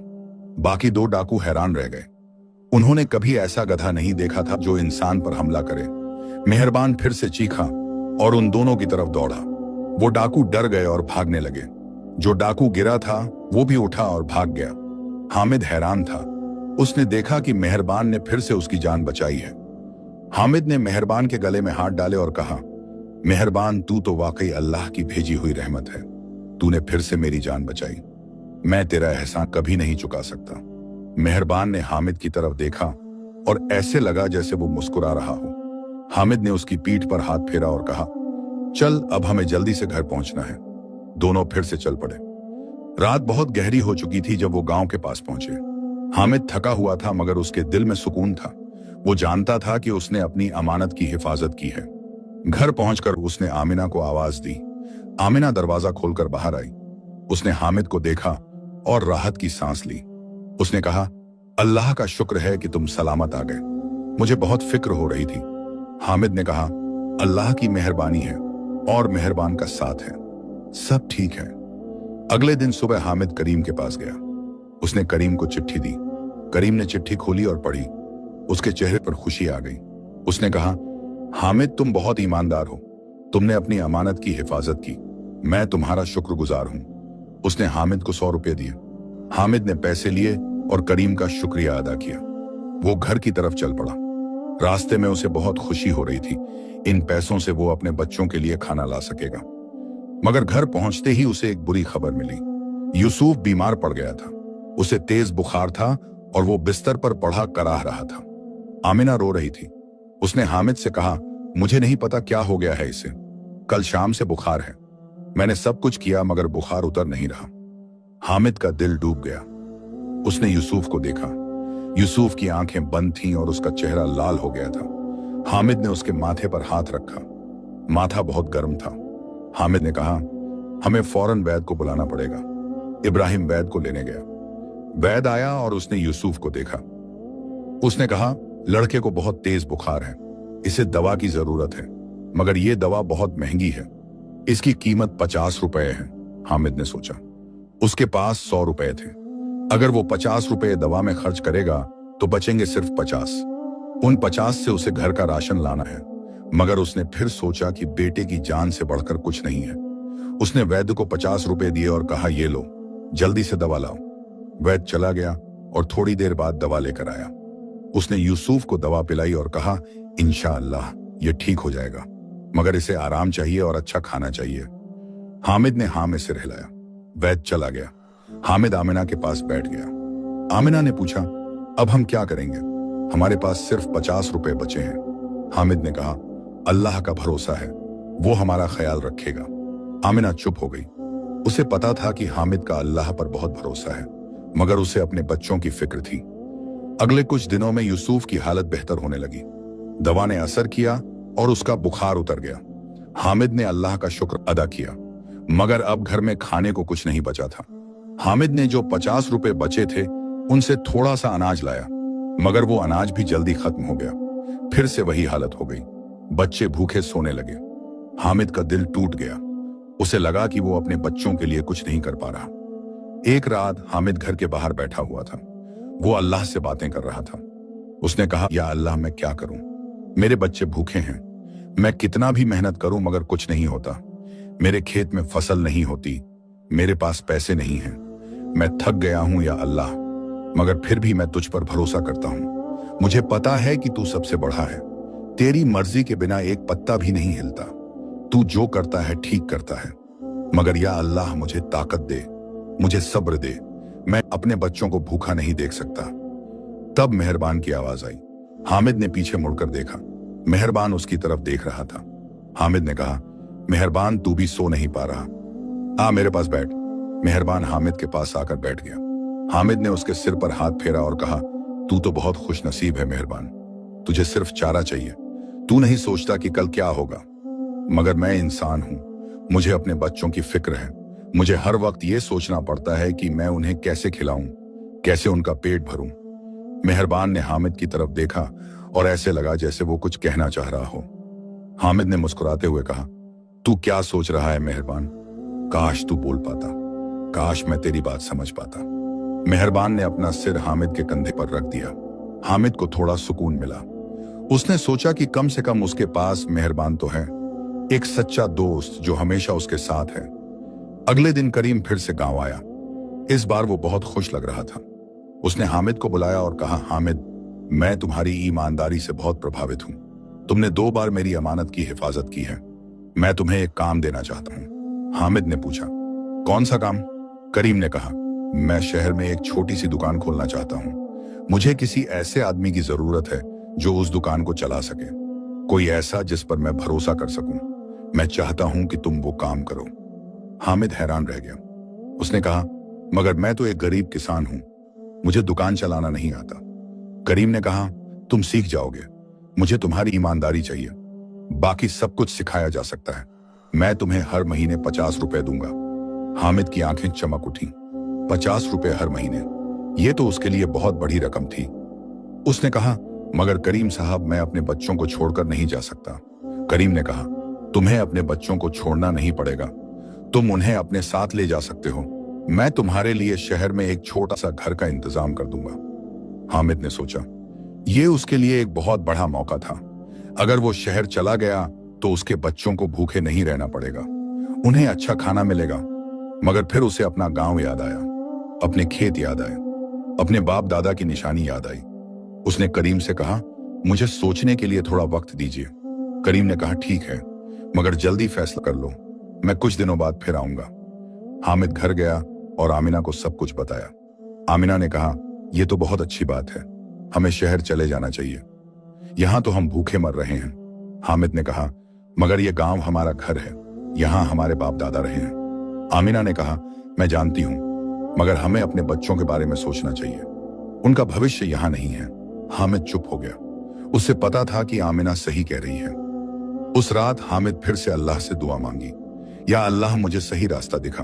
बाकी दो डाकू हैरान रह गए। उन्होंने कभी ऐसा गधा नहीं देखा था जो इंसान पर हमला करे। मेहरबान फिर से चीखा और उन दोनों की तरफ दौड़ा। वो डाकू डर गए और भागने लगे। जो डाकू गिरा था वो भी उठा और भाग गया। हामिद हैरान था। उसने देखा कि मेहरबान ने फिर से उसकी जान बचाई है। हामिद ने मेहरबान के गले में हाथ डाले और कहा, मेहरबान, तू तो वाकई अल्लाह की भेजी हुई रहमत है। तूने फिर से मेरी जान बचाई। मैं तेरा एहसान कभी नहीं चुका सकता। मेहरबान ने हामिद की तरफ देखा और ऐसे लगा जैसे वो मुस्कुरा रहा हो। हामिद ने उसकी पीठ पर हाथ फेरा और कहा, चल, अब हमें जल्दी से घर पहुंचना है। दोनों फिर से चल पड़े। रात बहुत गहरी हो चुकी थी जब वो गांव के पास पहुंचे। हामिद थका हुआ था मगर उसके दिल में सुकून था। वो जानता था कि उसने अपनी अमानत की हिफाजत की है। घर पहुंचकर उसने आमिना को आवाज दी। आमिना दरवाजा खोलकर बाहर आई। उसने हामिद को देखा और राहत की सांस ली। उसने कहा, अल्लाह का शुक्र है कि तुम सलामत आ गए। मुझे बहुत फिक्र हो रही थी। हामिद ने कहा, अल्लाह की मेहरबानी है और मेहरबान का साथ है। सब ठीक है। अगले दिन सुबह हामिद करीम के पास गया। उसने करीम को चिट्ठी दी। करीम ने चिट्ठी खोली और पढ़ी। उसके चेहरे पर खुशी आ गई। उसने कहा, हामिद, तुम बहुत ईमानदार हो। तुमने अपनी अमानत की हिफाजत की। मैं तुम्हारा शुक्रगुजार हूं। उसने हामिद को 100 रुपये दिए। हामिद ने पैसे लिए और करीम का शुक्रिया अदा किया। वो घर की तरफ चल पड़ा। रास्ते में उसे बहुत खुशी हो रही थी। इन पैसों से वो अपने बच्चों के लिए खाना ला सकेगा। मगर घर पहुंचते ही उसे एक बुरी खबर मिली। यूसुफ बीमार पड़ गया था। उसे तेज बुखार था और वो बिस्तर पर पड़ा कराह रहा था। आमिना रो रही थी। उसने हामिद से कहा, मुझे नहीं पता क्या हो गया है इसे। कल शाम से बुखार है। मैंने सब कुछ किया मगर बुखार उतर नहीं रहा। हामिद का दिल डूब गया। उसने यूसुफ को देखा। यूसुफ की आंखें बंद थीं और उसका चेहरा लाल हो गया था। हामिद ने उसके माथे पर हाथ रखा। माथा बहुत गर्म था। हामिद ने कहा, हमें फौरन वैद को बुलाना पड़ेगा। इब्राहिम वैद को लेने गया। वैद आया और उसने यूसुफ को देखा। उसने कहा, लड़के को बहुत तेज बुखार है। इसे दवा की जरूरत है, मगर यह दवा बहुत महंगी है। इसकी कीमत 50 रुपए है। हामिद ने सोचा। उसके पास 100 रुपए थे। अगर वो 50 रुपए दवा में खर्च करेगा तो बचेंगे सिर्फ 50। उन 50 से उसे घर का राशन लाना है। मगर उसने फिर सोचा कि बेटे की जान से बढ़कर कुछ नहीं है। उसने वैद्य को 50 रुपए दिए और कहा, ये लो, जल्दी से दवा लाओ। वैद्य चला गया और थोड़ी देर बाद दवा लेकर आया। उसने यूसुफ को दवा पिलाई और कहा, इंशाअल्लाह ये ठीक हो जाएगा, मगर इसे आराम चाहिए और अच्छा खाना चाहिए। हामिद ने हाँ में सिर हिलाया। वैद्य चला गया। हामिद आमिना के पास बैठ गया। आमिना ने पूछा, अब हम क्या करेंगे? हमारे पास सिर्फ 50 रुपए बचे हैं। हामिद ने कहा, अल्लाह का भरोसा है, वो हमारा ख्याल रखेगा। आमिना चुप हो गई। उसे पता था कि हामिद का अल्लाह पर बहुत भरोसा है, मगर उसे अपने बच्चों की फिक्र थी। अगले कुछ दिनों में यूसुफ की हालत बेहतर होने लगी। दवा ने असर किया और उसका बुखार उतर गया। हामिद ने अल्लाह का शुक्र अदा किया, मगर अब घर में खाने को कुछ नहीं बचा था। हामिद ने जो 50 रुपए बचे थे उनसे थोड़ा सा अनाज लाया, मगर वो अनाज भी जल्दी खत्म हो गया। फिर से वही हालत हो गई। बच्चे भूखे सोने लगे। हामिद का दिल टूट गया। उसे लगा कि वो अपने बच्चों के लिए कुछ नहीं कर पा रहा। एक रात हामिद घर के बाहर बैठा हुआ था। वो अल्लाह से बातें कर रहा था। उसने कहा, या अल्लाह, मैं क्या करूं? मेरे बच्चे भूखे हैं। मैं कितना भी मेहनत करूं मगर कुछ नहीं होता। मेरे खेत में फसल नहीं होती। मेरे पास पैसे नहीं हैं। मैं थक गया हूं या अल्लाह, मगर फिर भी मैं तुझ पर भरोसा करता हूं। मुझे पता है कि तू सबसे बड़ा है। तेरी मर्जी के बिना एक पत्ता भी नहीं हिलता। तू जो करता है ठीक करता है, मगर या अल्लाह, मुझे ताकत दे, मुझे सब्र दे। मैं अपने बच्चों को भूखा नहीं देख सकता। तब मेहरबान की आवाज आई। हामिद ने पीछे मुड़कर देखा। मेहरबान उसकी तरफ देख रहा था। हामिद ने कहा, मेहरबान, तू भी सो नहीं पा रहा? आ मेरे पास बैठ। मेहरबान हामिद के पास आकर बैठ गया। हामिद ने उसके सिर पर हाथ फेरा और कहा, तू तो बहुत खुश नसीब है मेहरबान। तुझे सिर्फ चारा चाहिए। तू नहीं सोचता कि कल क्या होगा, मगर मैं इंसान हूं। मुझे अपने बच्चों की फिक्र है। मुझे हर वक्त ये सोचना पड़ता है कि मैं उन्हें कैसे खिलाऊं, कैसे उनका पेट भरूं। मेहरबान ने हामिद की तरफ देखा और ऐसे लगा जैसे वो कुछ कहना चाह रहा हो। हामिद ने मुस्कुराते हुए कहा, तू क्या सोच रहा है मेहरबान? काश तू बोल पाता, काश मैं तेरी बात समझ पाता। मेहरबान ने अपना सिर हामिद के कंधे पर रख दिया। हामिद को थोड़ा सुकून मिला। उसने सोचा कि कम से कम उसके पास मेहरबान तो है, एक सच्चा दोस्त जो हमेशा उसके साथ है। अगले दिन करीम फिर से गांव आया। इस बार वो बहुत खुश लग रहा था। उसने हामिद को बुलाया और कहा, हामिद, मैं तुम्हारी ईमानदारी से बहुत प्रभावित हूं। तुमने 2 बार मेरी अमानत की हिफाजत की है। मैं तुम्हें एक काम देना चाहता हूं। हामिद ने पूछा, कौन सा काम? करीम ने कहा, मैं शहर में एक छोटी सी दुकान खोलना चाहता हूं। मुझे किसी ऐसे आदमी की जरूरत है जो उस दुकान को चला सके, कोई ऐसा जिस पर मैं भरोसा कर सकूं। मैं चाहता हूं कि तुम वो काम करो। हामिद हैरान रह गया। उसने कहा, मगर मैं तो एक गरीब किसान हूं, मुझे दुकान चलाना नहीं आता। करीम ने कहा, तुम सीख जाओगे, मुझे तुम्हारी ईमानदारी चाहिए, बाकी सब कुछ सिखाया जा सकता है। मैं तुम्हें हर महीने 50 रुपए दूंगा। हामिद की आंखें चमक उठी। 50 रुपए हर महीने, ये तो उसके लिए बहुत बड़ी रकम थी। उसने कहा, मगर करीम साहब, मैं अपने बच्चों को छोड़कर नहीं जा सकता। करीम ने कहा, तुम्हें अपने बच्चों को छोड़ना नहीं पड़ेगा, तुम उन्हें अपने साथ ले जा सकते हो। मैं तुम्हारे लिए शहर में एक छोटा सा घर का इंतजाम कर दूंगा। हामिद ने सोचा, ये उसके लिए एक बहुत बड़ा मौका था। अगर वो शहर चला गया तो उसके बच्चों को भूखे नहीं रहना पड़ेगा, उन्हें अच्छा खाना मिलेगा। मगर फिर उसे अपना गांव याद आया, अपने खेत याद आए, अपने बाप दादा की निशानी याद आई। उसने करीम से कहा, मुझे सोचने के लिए थोड़ा वक्त दीजिए। करीम ने कहा, ठीक है, मगर जल्दी फैसला कर लो, मैं कुछ दिनों बाद फिर आऊंगा। हामिद घर गया और आमिना को सब कुछ बताया। आमिना ने कहा, यह तो बहुत अच्छी बात है, हमें शहर चले जाना चाहिए, यहां तो हम भूखे मर रहे हैं। हामिद ने कहा, मगर यह गांव हमारा घर है, यहां हमारे बाप दादा रहे हैं। आमिना ने कहा, मैं जानती हूं, मगर हमें अपने बच्चों के बारे में सोचना चाहिए, उनका भविष्य यहां नहीं है। हामिद चुप हो गया। उसे पता था कि आमिना सही कह रही है। उस रात हामिद फिर से अल्लाह से दुआ मांगी, या अल्लाह, मुझे सही रास्ता दिखा,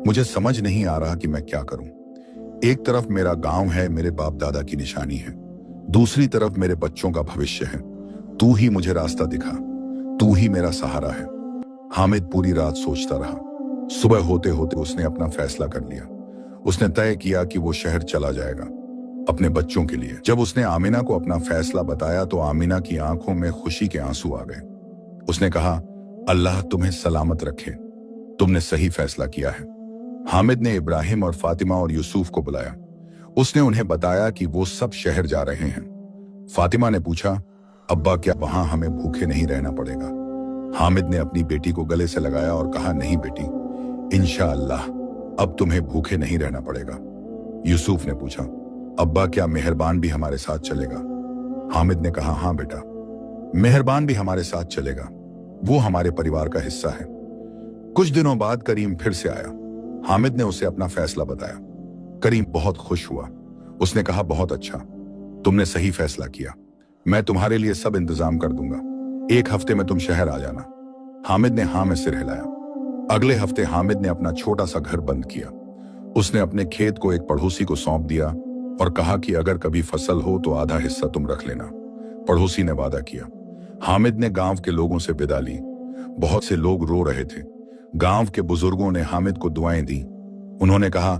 मुझे समझ नहीं आ रहा कि मैं क्या करूं। एक तरफ मेरा गांव है, मेरे बाप दादा की निशानी है, दूसरी तरफ मेरे बच्चों का भविष्य है। तू ही मुझे रास्ता दिखा, तू ही मेरा सहारा है। हामिद पूरी रात सोचता रहा। सुबह होते होते उसने अपना फैसला कर लिया। उसने तय किया कि वो शहर चला जाएगा, अपने बच्चों के लिए। जब उसने आमिना को अपना फैसला बताया तो आमिना की आंखों में खुशी के आंसू आ गए। उसने कहा, अल्लाह तुम्हें सलामत रखे, तुमने सही फैसला किया है। हामिद ने इब्राहिम और फातिमा और यूसुफ को बुलाया। उसने उन्हें बताया कि वो सब शहर जा रहे हैं। फातिमा ने पूछा, अब्बा, क्या वहां हमें भूखे नहीं रहना पड़ेगा? हामिद ने अपनी बेटी को गले से लगाया और कहा, नहीं बेटी, इंशाअल्लाह अब तुम्हें भूखे नहीं रहना पड़ेगा। यूसुफ ने पूछा, अब्बा, क्या मेहरबान भी हमारे साथ चलेगा? हामिद ने कहा, हाँ बेटा, मेहरबान भी हमारे साथ चलेगा, वो हमारे परिवार का हिस्सा है। कुछ दिनों बाद करीम फिर से आया। हामिद ने उसे अपना फैसला बताया। करीम बहुत खुश हुआ। उसने कहा, बहुत अच्छा, तुमने सही फैसला किया, मैं तुम्हारे लिए सब इंतजाम कर दूंगा, 1 हफ्ते में तुम शहर आ जाना। हामिद ने हाँ में सिर हिलाया। अगले हफ्ते हामिद ने अपना छोटा सा घर बंद किया। उसने अपने खेत को एक पड़ोसी को सौंप दिया और कहा कि अगर कभी फसल हो तो आधा हिस्सा तुम रख लेना। पड़ोसी ने वादा किया। हामिद ने गांव के लोगों से विदा ली। बहुत से लोग रो रहे थे। गांव के बुजुर्गों ने हामिद को दुआएं दी। उन्होंने कहा,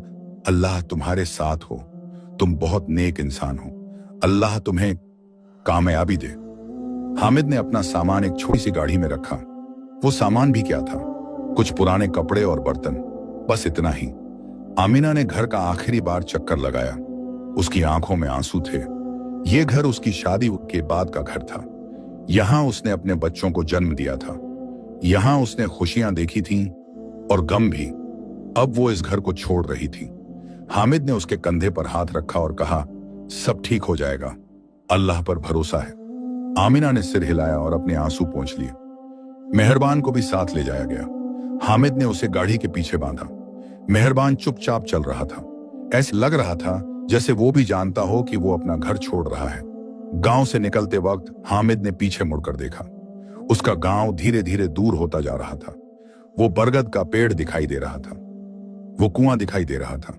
अल्लाह तुम्हारे साथ हो, तुम बहुत नेक इंसान हो, अल्लाह तुम्हें कामयाबी दे। हामिद ने अपना सामान एक छोटी सी गाड़ी में रखा। वो सामान भी क्या था, कुछ पुराने कपड़े और बर्तन, बस इतना ही। आमिना ने घर का आखिरी बार चक्कर लगाया। उसकी आंखों में आंसू थे। ये घर उसकी शादी के बाद का घर था। यहां उसने अपने बच्चों को जन्म दिया था। यहां उसने खुशियां देखी थीं और गम भी। अब वो इस घर को छोड़ रही थी। हामिद ने उसके कंधे पर हाथ रखा और कहा, सब ठीक हो जाएगा, अल्लाह पर भरोसा है। आमिना ने सिर हिलाया और अपने आंसू पोंछ लिए। मेहरबान को भी साथ ले जाया गया। हामिद ने उसे गाड़ी के पीछे बांधा। मेहरबान चुपचाप चल रहा था। ऐसे लग रहा था जैसे वो भी जानता हो कि वो अपना घर छोड़ रहा है। गांव से निकलते वक्त हामिद ने पीछे मुड़कर देखा। उसका गांव धीरे धीरे दूर होता जा रहा था। वो बरगद का पेड़ दिखाई दे रहा था, वो कुआं दिखाई दे रहा था।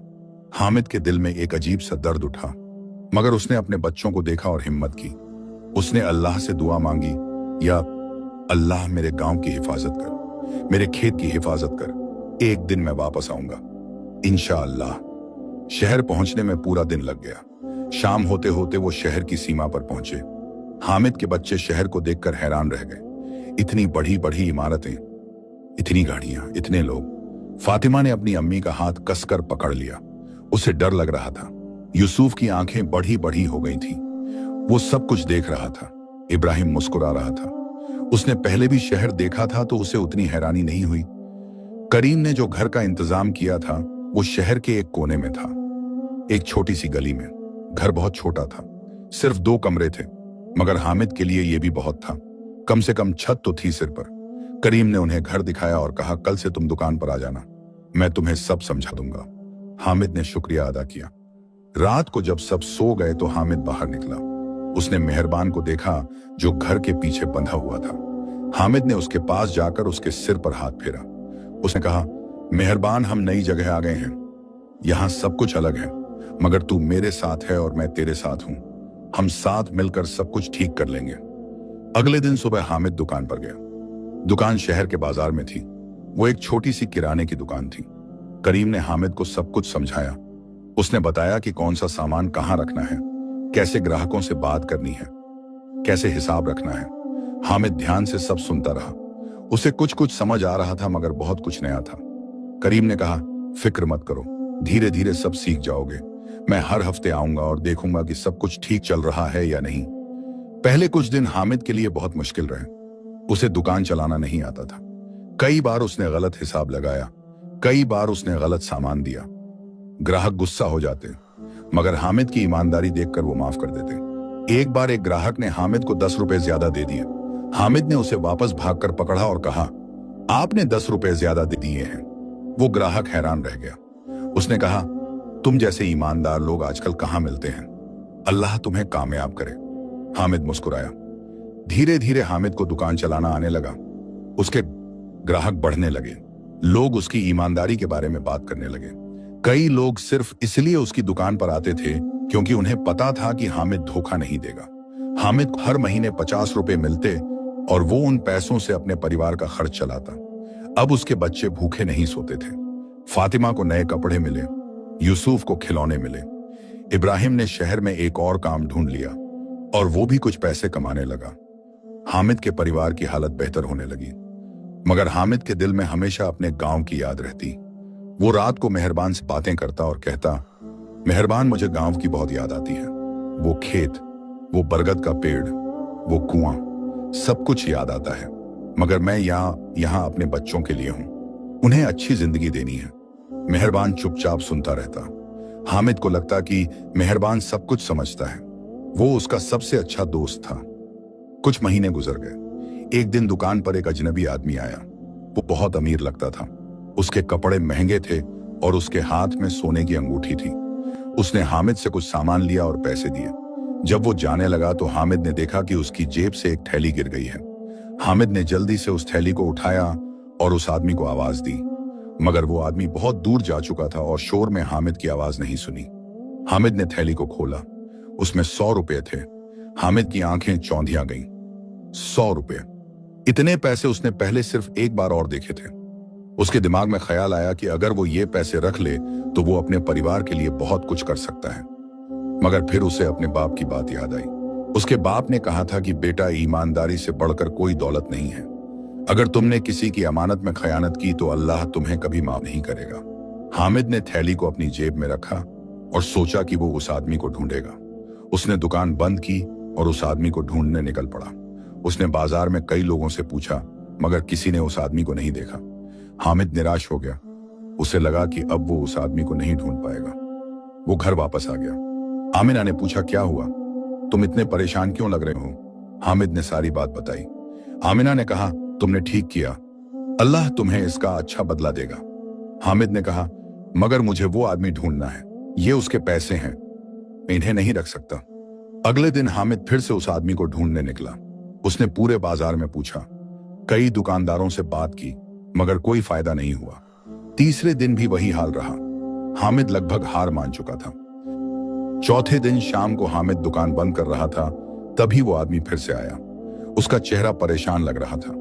हामिद के दिल में एक अजीब सा दर्द उठा, मगर उसने अपने बच्चों को देखा और हिम्मत की। उसने अल्लाह से दुआ मांगी, या अल्लाह मेरे गांव की हिफाजत कर, मेरे खेत की हिफाजत कर, एक दिन मैं वापस आऊंगा इंशाअल्लाह। शहर पहुंचने में पूरा दिन लग गया। शाम होते होते वो शहर की सीमा पर पहुंचे। हामिद के बच्चे शहर को देखकर हैरान रह गए। इतनी बड़ी बड़ी इमारतें, इतनी गाड़ियां, इतने लोग। फातिमा ने अपनी अम्मी का हाथ कसकर पकड़ लिया। उसे डर लग रहा था। यूसुफ की आंखें बड़ी बड़ी हो गई थीं। वो सब कुछ देख रहा था। इब्राहिम मुस्कुरा रहा था। उसने पहले भी शहर देखा था तो उसे उतनी हैरानी नहीं हुई। करीम ने जो घर का इंतजाम किया था वो शहर के एक कोने में था, एक छोटी सी गली में। घर बहुत छोटा था, सिर्फ 2 कमरे थे, मगर हामिद के लिए यह भी बहुत था। कम से कम छत तो थी सिर पर। करीम ने उन्हें घर दिखाया और कहा, कल से तुम दुकान पर आ जाना, मैं तुम्हें सब समझा दूंगा। हामिद ने शुक्रिया अदा किया। रात को जब सब सो गए तो हामिद बाहर निकला। उसने मेहरबान को देखा जो घर के पीछे बंधा हुआ था। हामिद ने उसके पास जाकर उसके सिर पर हाथ फेरा। उसने कहा, मेहरबान, हम नई जगह आ गए हैं। यहां सब कुछ अलग है, मगर तू मेरे साथ है और मैं तेरे साथ हूं। हम साथ मिलकर सब कुछ ठीक कर लेंगे। अगले दिन सुबह हामिद दुकान पर गया। दुकान शहर के बाजार में थी। वो एक छोटी सी किराने की दुकान थी। करीम ने हामिद को सब कुछ समझाया। उसने बताया कि कौन सा सामान कहां रखना है, कैसे ग्राहकों से बात करनी है, कैसे हिसाब रखना है। हामिद ध्यान से सब सुनता रहा। उसे कुछ कुछ समझ आ रहा था, मगर बहुत कुछ नया था। करीम ने कहा, फिक्र मत करो, धीरे धीरे सब सीख जाओगे। मैं हर हफ्ते आऊंगा और देखूंगा कि सब कुछ ठीक चल रहा है या नहीं। पहले कुछ दिन हामिद के लिए बहुत मुश्किल रहे। उसे दुकान चलाना नहीं आता था। कई बार उसने गलत हिसाब लगाया, कई बार उसने गलत सामान दिया। ग्राहक गुस्सा हो जाते, मगर हामिद की ईमानदारी देखकर वो माफ कर देते। एक बार एक ग्राहक ने हामिद को 10 रुपए ज्यादा दे दिए। हामिद ने उसे वापस भागकर पकड़ा और कहा, आपने 10 रुपए ज्यादा दे दिए हैं। वो ग्राहक हैरान रह गया। उसने कहा, तुम जैसे ईमानदार लोग आजकल कहां मिलते हैं, अल्लाह तुम्हें कामयाब करे। हामिद मुस्कुराया। धीरे धीरे हामिद को दुकान चलाना आने लगा। उसके ग्राहक बढ़ने लगे। लोग उसकी ईमानदारी के बारे में बात करने लगे। कई लोग सिर्फ इसलिए उसकी दुकान पर आते थे क्योंकि उन्हें पता था कि हामिद धोखा नहीं देगा। हामिद को हर महीने 50 रुपए मिलते और वो उन पैसों से अपने परिवार का खर्च चलाता। अब उसके बच्चे भूखे नहीं सोते थे। फातिमा को नए कपड़े मिले, यूसुफ को खिलौने मिले। इब्राहिम ने शहर में एक और काम ढूंढ लिया और वो भी कुछ पैसे कमाने लगा। हामिद के परिवार की हालत बेहतर होने लगी, मगर हामिद के दिल में हमेशा अपने गांव की याद रहती। वो रात को मेहरबान से बातें करता और कहता, मेहरबान, मुझे गांव की बहुत याद आती है। वो खेत, वो बरगद का पेड़, वो कुआं, सब कुछ याद आता है, मगर मैं यहाँ अपने बच्चों के लिए हूं। उन्हें अच्छी जिंदगी देनी है। मेहरबान चुपचाप सुनता रहता। हामिद को लगता कि मेहरबान सब कुछ समझता है। वो उसका सबसे अच्छा दोस्त था। कुछ महीने गुजर गए। एक दिन दुकान पर एक अजनबी आदमी आया। वो बहुत अमीर लगता था। उसके कपड़े महंगे थे और उसके हाथ में सोने की अंगूठी थी। उसने हामिद से कुछ सामान लिया और पैसे दिए। जब वो जाने लगा तो हामिद ने देखा कि उसकी जेब से एक थैली गिर गई है। हामिद ने जल्दी से उस थैली को उठाया और उस आदमी को आवाज दी, मगर वो आदमी बहुत दूर जा चुका था और शोर में हामिद की आवाज नहीं सुनी। हामिद ने थैली को खोला। उसमें 100 रुपए थे। हामिद की आंखें चौंधिया गईं। 100 रुपए! इतने पैसे उसने पहले सिर्फ एक बार और देखे थे। उसके दिमाग में ख्याल आया कि अगर वो ये पैसे रख ले तो वो अपने परिवार के लिए बहुत कुछ कर सकता है। मगर फिर उसे अपने बाप की बात याद आई। उसके बाप ने कहा था कि बेटा, ईमानदारी से बढ़कर कोई दौलत नहीं है। अगर तुमने किसी की अमानत में खयानत की तो अल्लाह तुम्हें कभी माफ नहीं करेगा। हामिद ने थैली को अपनी जेब में रखा और सोचा कि वो उस आदमी को ढूंढेगा। उसने दुकान बंद की और उस आदमी को ढूंढने निकल पड़ा। उसने बाजार में कई लोगों से पूछा, मगर किसी ने उस आदमी को नहीं देखा। हामिद निराश हो गया। उसे लगा कि अब वो उस आदमी को नहीं ढूंढ पाएगा। वो घर वापस आ गया। आमिना ने पूछा, क्या हुआ? तुम इतने परेशान क्यों लग रहे हो? हामिद ने सारी बात बताई। आमिना ने कहा, तुमने ठीक किया, अल्लाह तुम्हें इसका अच्छा बदला देगा। हामिद ने कहा, मगर मुझे वो आदमी ढूंढना है। ये उसके पैसे हैं, मैं इन्हें नहीं रख सकता। अगले दिन हामिद फिर से उस आदमी को ढूंढने निकला। उसने पूरे बाजार में पूछा, कई दुकानदारों से बात की, मगर कोई फायदा नहीं हुआ। तीसरे दिन भी वही हाल रहा। हामिद लगभग हार मान चुका था। चौथे दिन शाम को हामिद दुकान बंद कर रहा था तभी वो आदमी फिर से आया। उसका चेहरा परेशान लग रहा था।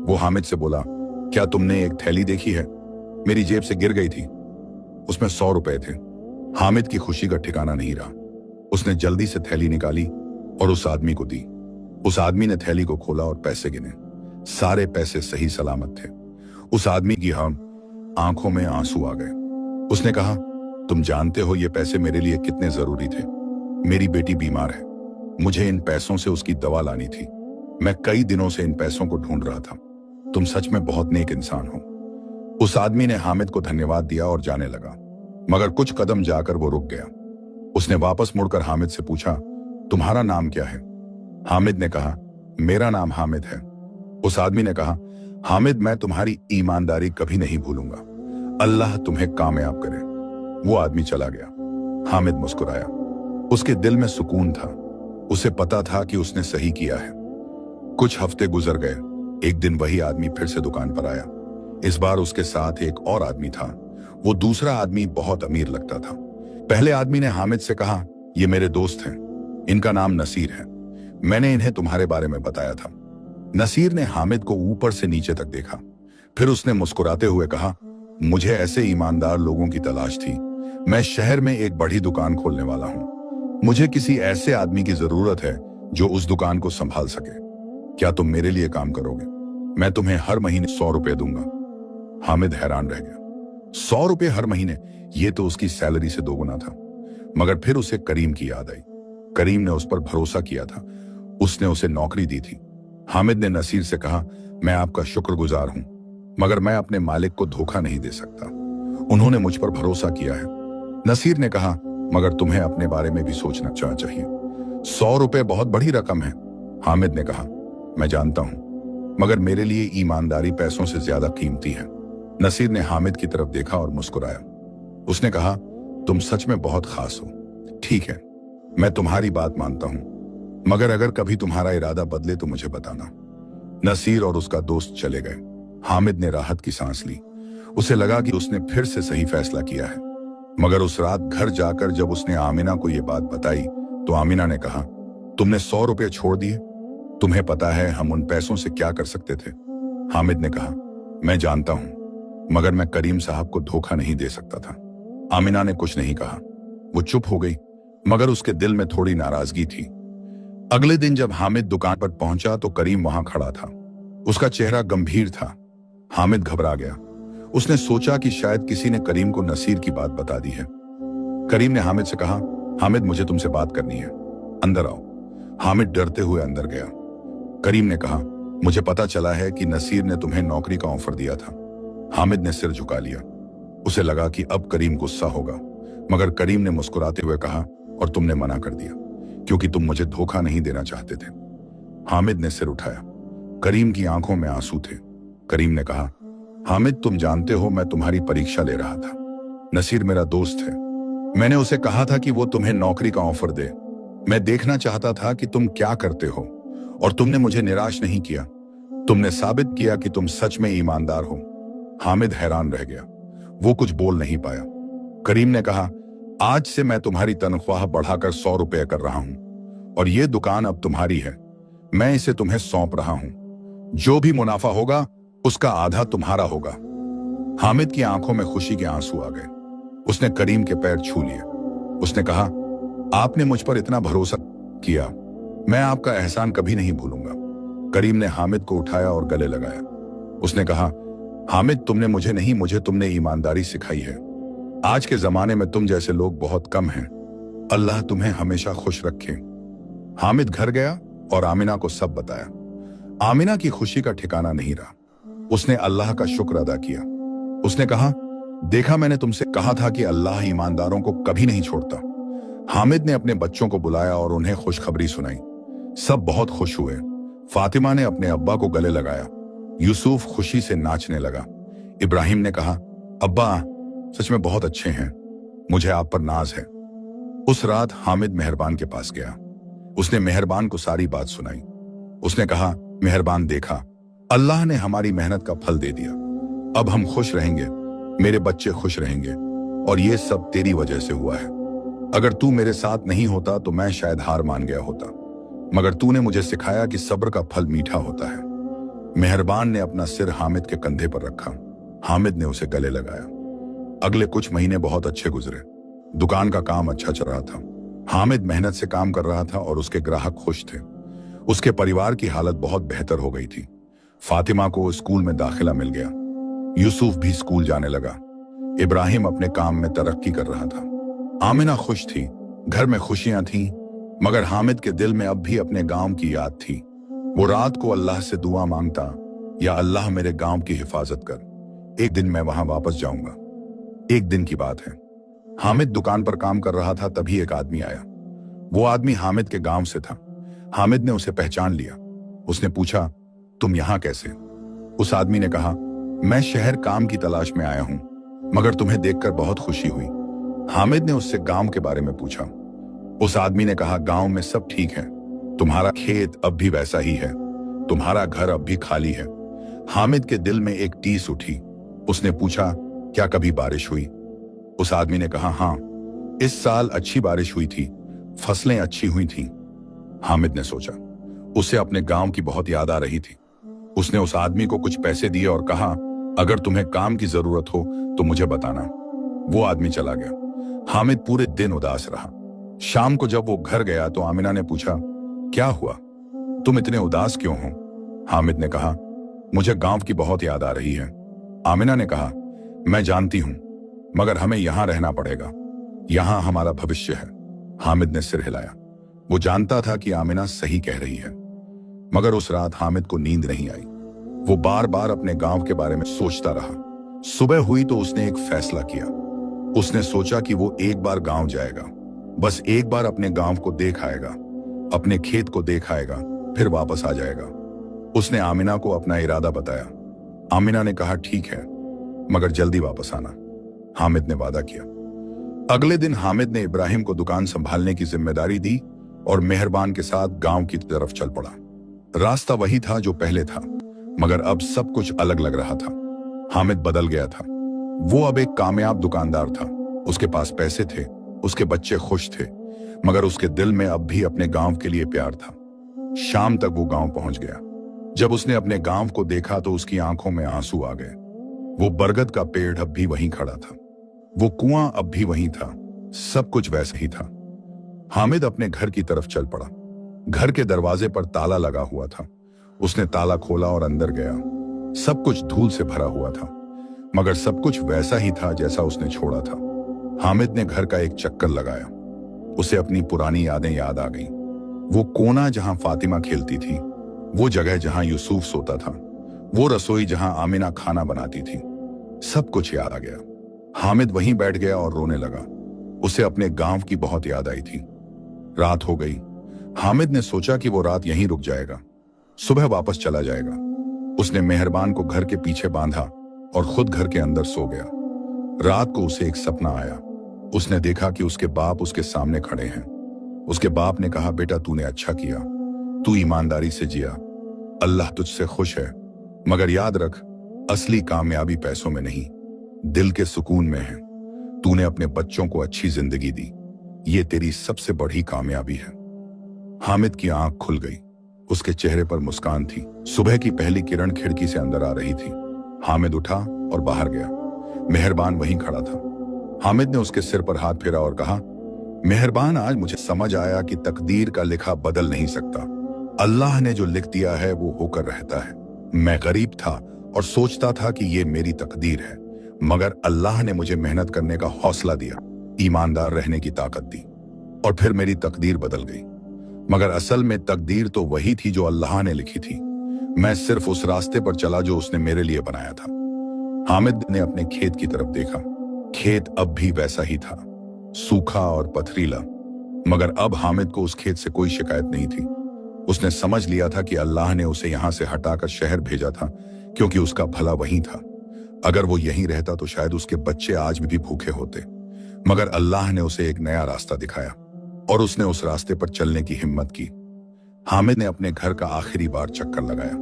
वो हामिद से बोला, क्या तुमने एक थैली देखी है? मेरी जेब से गिर गई थी, उसमें 100 रुपए थे। हामिद की खुशी का ठिकाना नहीं रहा। उसने जल्दी से थैली निकाली और उस आदमी को दी। उस आदमी ने थैली को खोला और पैसे गिने। सारे पैसे सही सलामत थे। उस आदमी की आंखों में आंसू आ गए। उसने कहा, तुम जानते हो ये पैसे मेरे लिए कितने जरूरी थे। मेरी बेटी बीमार है, मुझे इन पैसों से उसकी दवा लानी थी। मैं कई दिनों से इन पैसों को ढूंढ रहा था। तुम सच में बहुत नेक इंसान हो। उस आदमी ने हामिद को धन्यवाद दिया और जाने लगा, मगर कुछ कदम जाकर वो रुक गया। उसने वापस मुड़कर हामिद से पूछा, तुम्हारा नाम क्या है? हामिद ने कहा, मेरा नाम हामिद है। उस आदमी ने कहा, हामिद, मैं तुम्हारी ईमानदारी कभी नहीं भूलूंगा। अल्लाह तुम्हें कामयाब करे। वो आदमी चला गया। हामिद मुस्कुराया। उसके दिल में सुकून था। उसे पता था कि उसने सही किया है। कुछ हफ्ते गुजर गए। एक दिन वही आदमी फिर से दुकान पर आया। इस बार उसके साथ एक और आदमी था। वो दूसरा आदमी बहुत अमीर लगता था। पहले आदमी ने हामिद से कहा, ये मेरे दोस्त हैं, इनका नाम नसीर है। मैंने इन्हें तुम्हारे बारे में बताया था। नसीर ने हामिद को ऊपर से नीचे तक देखा। फिर उसने मुस्कुराते हुए कहा, मुझे ऐसे ईमानदार लोगों की तलाश थी। मैं शहर में एक बड़ी दुकान खोलने वाला हूं। मुझे किसी ऐसे आदमी की जरूरत है जो उस दुकान को संभाल सके। क्या तुम मेरे लिए काम करोगे? मैं तुम्हें हर महीने 100 रुपए दूंगा। हामिद हैरान रह गया। 100 रुपए हर महीने? ये तो उसकी सैलरी से दोगुना था। मगर फिर उसे करीम की याद आई। करीम ने उस पर भरोसा किया था। उसने उसे नौकरी दी थी। हामिद ने नसीर से कहा, मैं आपका शुक्रगुजार हूं, मगर मैं अपने मालिक को धोखा नहीं दे सकता। उन्होंने मुझ पर भरोसा किया है। नसीर ने कहा, मगर तुम्हें अपने बारे में भी सोचना चाहिए। 100 रुपए बहुत बड़ी रकम है। हामिद ने कहा, मैं जानता हूं, मगर मेरे लिए ईमानदारी पैसों से ज्यादा कीमती है। नसीर ने हामिद की तरफ देखा और मुस्कुराया। उसने कहा, तुम सच में बहुत खास हो। ठीक है, मैं तुम्हारी बात मानता हूं, मगर अगर कभी तुम्हारा इरादा बदले तो मुझे बताना। नसीर और उसका दोस्त चले गए। हामिद ने राहत की सांस ली। उसे लगा कि उसने फिर से सही फैसला किया है। मगर उस रात घर जाकर जब उसने आमिना को यह बात बताई तो आमिना ने कहा, तुमने 100 रुपए छोड़ दिए? तुम्हें पता है हम उन पैसों से क्या कर सकते थे? हामिद ने कहा, मैं जानता हूं, मगर मैं करीम साहब को धोखा नहीं दे सकता था। आमिना ने कुछ नहीं कहा। वो चुप हो गई, मगर उसके दिल में थोड़ी नाराजगी थी। अगले दिन जब हामिद दुकान पर पहुंचा तो करीम वहां खड़ा था। उसका चेहरा गंभीर था। हामिद घबरा गया। उसने सोचा कि शायद किसी ने करीम को नसीर की बात बता दी है। करीम ने हामिद से कहा, हामिद, मुझे तुमसे बात करनी है, अंदर आओ। हामिद डरते हुए अंदर गया। करीम ने कहा, मुझे पता चला है कि नसीर ने तुम्हें नौकरी का ऑफर दिया था। हामिद ने सिर झुका लिया। उसे लगा कि अब करीम गुस्सा होगा, मगर करीम ने मुस्कुराते हुए कहा, और तुमने मना कर दिया क्योंकि तुम मुझे धोखा नहीं देना चाहते थे। हामिद ने सिर उठाया। करीम की आंखों में आंसू थे। करीम ने कहा, हामिद, तुम जानते हो मैं तुम्हारी परीक्षा ले रहा था। नसीर मेरा दोस्त है। मैंने उसे कहा था कि वो तुम्हें नौकरी का ऑफर दे। मैं देखना चाहता था कि तुम क्या करते हो, और तुमने मुझे निराश नहीं किया। तुमने साबित किया कि तुम सच में ईमानदार हो। हामिद हैरान रह गया। वो कुछ बोल नहीं पाया। करीम ने कहा, आज से मैं तुम्हारी तनख्वाह बढ़ाकर 100 रुपए कर रहा हूं, और ये दुकान अब तुम्हारी है। मैं इसे तुम्हें सौंप रहा हूं। जो भी मुनाफा होगा उसका आधा तुम्हारा होगा। हामिद की आंखों में खुशी के आंसू आ गए। उसने करीम के पैर छू लिए। उसने कहा, आपने मुझ पर इतना भरोसा किया, मैं आपका एहसान कभी नहीं भूलूंगा। करीम ने हामिद को उठाया और गले लगाया। उसने कहा, हामिद, तुमने मुझे नहीं, मुझे तुमने ईमानदारी सिखाई है। आज के जमाने में तुम जैसे लोग बहुत कम हैं। अल्लाह तुम्हें हमेशा खुश रखे। हामिद घर गया और आमिना को सब बताया। आमिना की खुशी का ठिकाना नहीं रहा। उसने अल्लाह का शुक्र अदा किया। उसने कहा, देखा, मैंने तुमसे कहा था कि अल्लाह ईमानदारों को कभी नहीं छोड़ता। हामिद ने अपने बच्चों को बुलाया और उन्हें खुशखबरी सुनाई। सब बहुत खुश हुए। फातिमा ने अपने अब्बा को गले लगाया। यूसुफ खुशी से नाचने लगा। इब्राहिम ने कहा, अब्बा, सच में बहुत अच्छे हैं, मुझे आप पर नाज है। उस रात हामिद मेहरबान के पास गया। उसने मेहरबान को सारी बात सुनाई। उसने कहा, मेहरबान, देखा, अल्लाह ने हमारी मेहनत का फल दे दिया। अब हम खुश रहेंगे, मेरे बच्चे खुश रहेंगे, और ये सब तेरी वजह से हुआ है। अगर तू मेरे साथ नहीं होता तो मैं शायद हार मान गया होता। मगर तूने मुझे सिखाया कि सब्र का फल मीठा होता है। मेहरबान ने अपना सिर हामिद के कंधे पर रखा। हामिद ने उसे गले लगाया। अगले कुछ महीने बहुत अच्छे गुजरे। दुकान का काम अच्छा चल रहा था। हामिद मेहनत से काम कर रहा था और उसके ग्राहक खुश थे। उसके परिवार की हालत बहुत बेहतर हो गई थी। फातिमा को स्कूल में दाखिला मिल गया। यूसुफ भी स्कूल जाने लगा। इब्राहिम अपने काम में तरक्की कर रहा था। आमिना खुश थी। घर में खुशियां थीं, मगर हामिद के दिल में अब भी अपने गांव की याद थी। वो रात को अल्लाह से दुआ मांगता, या अल्लाह मेरे गांव की हिफाजत कर, एक दिन मैं वहां वापस जाऊंगा। एक दिन की बात है, हामिद दुकान पर काम कर रहा था, तभी एक आदमी आया। वो आदमी हामिद के गांव से था। हामिद ने उसे पहचान लिया। उसने पूछा, तुम यहां कैसे? उस आदमी ने कहा, मैं शहर काम की तलाश में आया हूं, मगर तुम्हें देखकर बहुत खुशी हुई। हामिद ने उससे गांव के बारे में पूछा। उस आदमी ने कहा, गांव में सब ठीक है, तुम्हारा खेत अब भी वैसा ही है, तुम्हारा घर अब भी खाली है। हामिद के दिल में एक टीस उठी। उसने पूछा, क्या कभी बारिश हुई? उस आदमी ने कहा, हाँ, इस साल अच्छी बारिश हुई थी, फसलें अच्छी हुई थीं। हामिद ने सोचा, उसे अपने गांव की बहुत याद आ रही थी। उसने उस आदमी को कुछ पैसे दिए और कहा, अगर तुम्हें काम की जरूरत हो तो मुझे बताना। वो आदमी चला गया। हामिद पूरे दिन उदास रहा। शाम को जब वो घर गया तो आमिना ने पूछा, क्या हुआ, तुम इतने उदास क्यों हो? हामिद ने कहा, मुझे गांव की बहुत याद आ रही है। आमिना ने कहा, मैं जानती हूं, मगर हमें यहां रहना पड़ेगा, यहां हमारा भविष्य है। हामिद ने सिर हिलाया। वो जानता था कि आमिना सही कह रही है, मगर उस रात हामिद को नींद नहीं आई। वो बार बार अपने गांव के बारे में सोचता रहा। सुबह हुई तो उसने एक फैसला किया। उसने सोचा कि वो एक बार गांव जाएगा, बस एक बार अपने गांव को देख आएगा, अपने खेत को देख आएगा, फिर वापस आ जाएगा। उसने आमिना को अपना इरादा बताया। आमिना ने कहा, ठीक है, मगर जल्दी वापस आना। हामिद ने वादा किया। अगले दिन हामिद ने इब्राहिम को दुकान संभालने की जिम्मेदारी दी और मेहरबान के साथ गांव की तरफ चल पड़ा। रास्ता वही था जो पहले था, मगर अब सब कुछ अलग लग रहा था। हामिद बदल गया था। वो अब एक कामयाब दुकानदार था। उसके पास पैसे थे, उसके बच्चे खुश थे, मगर उसके दिल में अब भी अपने गांव के लिए प्यार था। शाम तक वो गांव पहुंच गया। जब उसने अपने गांव को देखा तो उसकी आंखों में आंसू आ गए। वो बरगद का पेड़ अब भी वहीं खड़ा था, वो कुआं अब भी वहीं था, सब कुछ वैसा ही था। हामिद अपने घर की तरफ चल पड़ा। घर के दरवाजे पर ताला लगा हुआ था। उसने ताला खोला और अंदर गया। सब कुछ धूल से भरा हुआ था, मगर सब कुछ वैसा ही था जैसा उसने छोड़ा था। हामिद ने घर का एक चक्कर लगाया। उसे अपनी पुरानी यादें याद आ गईं। वो कोना जहां फातिमा खेलती थी, वो जगह जहां यूसुफ सोता था, वो रसोई जहां आमिना खाना बनाती थी, सब कुछ याद आ गया। हामिद वहीं बैठ गया और रोने लगा। उसे अपने गांव की बहुत याद आई थी। रात हो गई। हामिद ने सोचा कि वो रात यहीं रुक जाएगा, सुबह वापस चला जाएगा। उसने मेहरबान को घर के पीछे बांधा और खुद घर के अंदर सो गया। रात को उसे एक सपना आया। उसने देखा कि उसके बाप उसके सामने खड़े हैं। उसके बाप ने कहा, बेटा तूने अच्छा किया, तू ईमानदारी से जिया, अल्लाह तुझसे खुश है, मगर याद रख, असली कामयाबी पैसों में नहीं, दिल के सुकून में है। तूने अपने बच्चों को अच्छी जिंदगी दी, ये तेरी सबसे बड़ी कामयाबी है। हामिद की आंख खुल गई। उसके चेहरे पर मुस्कान थी। सुबह की पहली किरण खिड़की से अंदर आ रही थी। हामिद उठा और बाहर गया। मेहरबान वहीं खड़ा था। हामिद ने उसके सिर पर हाथ फेरा और कहा, मेहरबान, आज मुझे समझ आया कि तकदीर का लिखा बदल नहीं सकता। अल्लाह ने जो लिख दिया है वो होकर रहता है। मैं गरीब था और सोचता था कि ये मेरी तकदीर है, मगर अल्लाह ने मुझे मेहनत करने का हौसला दिया, ईमानदार रहने की ताकत दी, और फिर मेरी तकदीर बदल गई। मगर असल में तकदीर तो वही थी जो अल्लाह ने लिखी थी। मैं सिर्फ उस रास्ते पर चला जो उसने मेरे लिए बनाया था। हामिद ने अपने खेत की तरफ देखा। खेत अब भी वैसा ही था, सूखा और पथरीला, मगर अब हामिद को उस खेत से कोई शिकायत नहीं थी। उसने समझ लिया था कि अल्लाह ने उसे यहां से हटाकर शहर भेजा था, क्योंकि उसका भला वहीं था। अगर वो यहीं रहता तो शायद उसके बच्चे आज भी भूखे होते, मगर अल्लाह ने उसे एक नया रास्ता दिखाया और उसने उस रास्ते पर चलने की हिम्मत की। हामिद ने अपने घर का आखिरी बार चक्कर लगाया।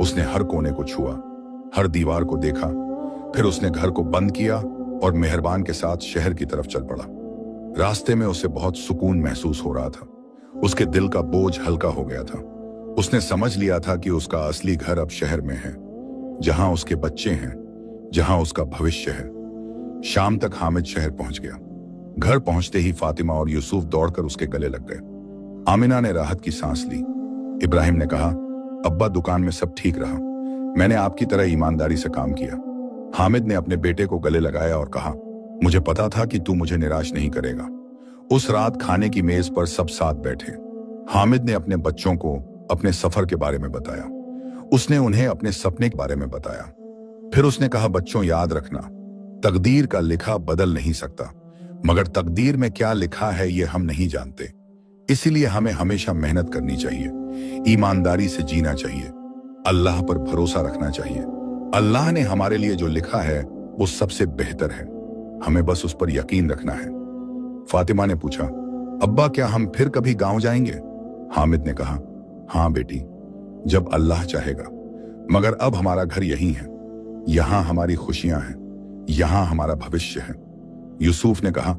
उसने हर कोने को छुआ, हर दीवार को देखा, फिर उसने घर को बंद किया और मेहरबान के साथ शहर की तरफ चल पड़ा। रास्ते में उसे बहुत सुकून महसूस हो रहा था। उसके दिल का बोझ हल्का हो गया था। उसने समझ लिया था कि उसका असली घर अब शहर में है, जहां उसके बच्चे हैं, जहां उसका भविष्य है। शाम तक हामिद शहर पहुंच गया। घर पहुंचते ही फातिमा और यूसुफ दौड़कर उसके गले लग गए। आमिना ने राहत की सांस ली। इब्राहिम ने कहा, अब्बा दुकान में सब ठीक रहा, मैंने आपकी तरह ईमानदारी से काम किया। हामिद ने अपने बेटे को गले लगाया और कहा, मुझे पता था कि तू मुझे निराश नहीं करेगा। उस रात खाने की मेज पर सब साथ बैठे। हामिद ने अपने बच्चों को अपने सफर के बारे में बताया। उसने उन्हें अपने सपने के बारे में बताया। फिर उसने कहा, बच्चों याद रखना, तकदीर का लिखा बदल नहीं सकता, मगर तकदीर में क्या लिखा है ये हम नहीं जानते। इसीलिए हमें हमेशा मेहनत करनी चाहिए, ईमानदारी से जीना चाहिए, अल्लाह पर भरोसा रखना चाहिए। अल्लाह ने हमारे लिए जो लिखा है वो सबसे बेहतर है, हमें बस उस पर यकीन रखना है। फातिमा ने पूछा, अब्बा क्या हम फिर कभी गांव जाएंगे? हामिद ने कहा, हाँ बेटी, जब अल्लाह चाहेगा, मगर अब हमारा घर यही है, यहां हमारी खुशियां हैं, यहां हमारा भविष्य है। यूसुफ ने कहा,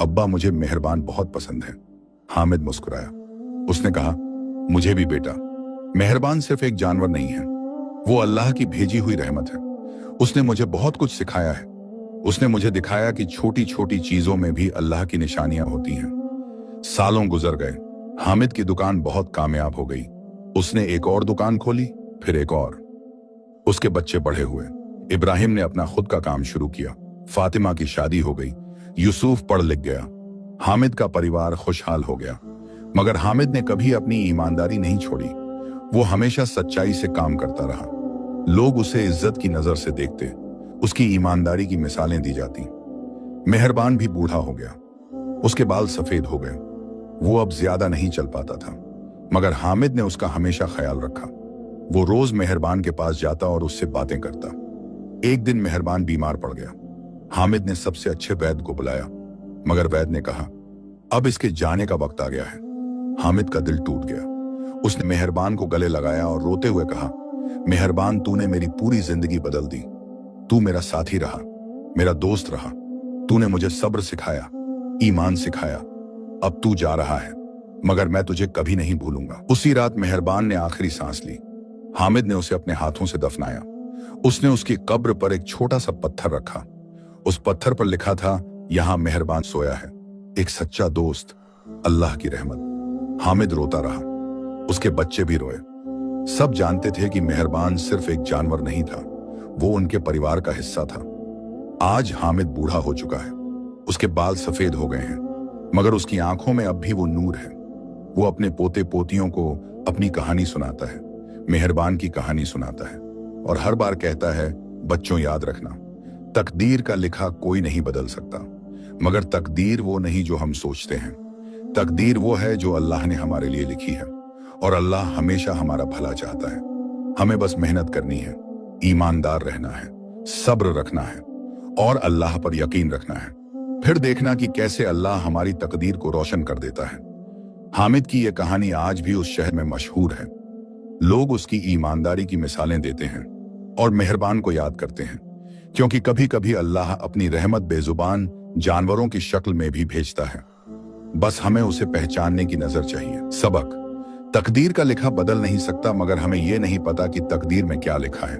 अब्बा मुझे मेहरबान बहुत पसंद है। हामिद मुस्कुराया। उसने कहा, मुझे भी बेटा, मेहरबान सिर्फ एक जानवर नहीं है, वो अल्लाह की भेजी हुई रहमत है। उसने मुझे बहुत कुछ सिखाया है। उसने मुझे दिखाया कि छोटी छोटी चीजों में भी अल्लाह की निशानियां होती हैं। सालों गुजर गए। हामिद की दुकान बहुत कामयाब हो गई। उसने एक और दुकान खोली, फिर एक और। उसके बच्चे बड़े हुए। इब्राहिम ने अपना खुद का काम शुरू किया। फातिमा की शादी हो गई। यूसुफ पढ़ लिख गया। हामिद का परिवार खुशहाल हो गया। मगर हामिद ने कभी अपनी ईमानदारी नहीं छोड़ी। वो हमेशा सच्चाई से काम करता रहा। लोग उसे इज्जत की नजर से देखते। उसकी ईमानदारी की मिसालें दी जाती। मेहरबान भी बूढ़ा हो गया। उसके बाल सफेद हो गए। वो अब ज्यादा नहीं चल पाता था, मगर हामिद ने उसका हमेशा ख्याल रखा। वो रोज मेहरबान के पास जाता और उससे बातें करता। एक दिन मेहरबान बीमार पड़ गया। हामिद ने सबसे अच्छे वैद्य को बुलाया, मगर वैद्य ने कहा, अब इसके जाने का वक्त आ गया है। हामिद का दिल टूट गया। उसने मेहरबान को गले लगाया और रोते हुए कहा, मेहरबान, तूने मेरी पूरी जिंदगी बदल दी। तू मेरा साथी रहा, मेरा दोस्त रहा। तूने मुझे सब्र सिखाया, ईमान सिखाया। अब तू जा रहा है, मगर मैं तुझे कभी नहीं भूलूंगा। उसी रात मेहरबान ने आखिरी सांस ली। हामिद ने उसे अपने हाथों से दफनाया। उसने उसकी कब्र पर एक छोटा सा पत्थर रखा। उस पत्थर पर लिखा था, यहां मेहरबान सोया है, एक सच्चा दोस्त, अल्लाह की रहमत। हामिद रोता रहा। उसके बच्चे भी रोए। सब जानते थे कि मेहरबान सिर्फ एक जानवर नहीं था, वो उनके परिवार का हिस्सा था। आज हामिद बूढ़ा हो चुका है। उसके बाल सफेद हो गए हैं, मगर उसकी आंखों में अब भी वो नूर है। वो अपने पोते पोतियों को अपनी कहानी सुनाता है, मेहरबान की कहानी सुनाता है, और हर बार कहता है, बच्चों याद रखना, तकदीर का लिखा कोई नहीं बदल सकता, मगर तकदीर वो नहीं जो हम सोचते हैं। तकदीर वो है जो अल्लाह ने हमारे लिए लिखी है, और अल्लाह हमेशा हमारा भला चाहता है। हमें बस मेहनत करनी है, ईमानदार रहना है, सब्र रखना है, और अल्लाह पर यकीन रखना है। फिर देखना कि कैसे अल्लाह हमारी तकदीर को रोशन कर देता है। हामिद की यह कहानी आज भी उस शहर में मशहूर है। लोग उसकी ईमानदारी की मिसालें देते हैं और मेहरबान को याद करते हैं, क्योंकि कभी कभी अल्लाह अपनी रहमत बेजुबान जानवरों की शक्ल में भी भेजता है। बस हमें उसे पहचानने की नजर चाहिए। सबक: तकदीर का लिखा बदल नहीं सकता, मगर हमें यह नहीं पता कि तकदीर में क्या लिखा है।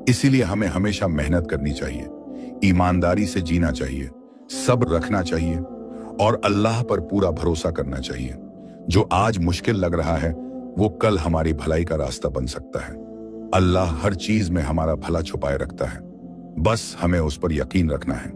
इसीलिए हमें हमेशा मेहनत करनी चाहिए, ईमानदारी से जीना चाहिए, सब्र रखना चाहिए, और अल्लाह पर पूरा भरोसा करना चाहिए। जो आज मुश्किल लग रहा है, वो कल हमारी भलाई का रास्ता बन सकता है। अल्लाह हर चीज में हमारा भला छुपाए रखता है, बस हमें उस पर यकीन रखना है।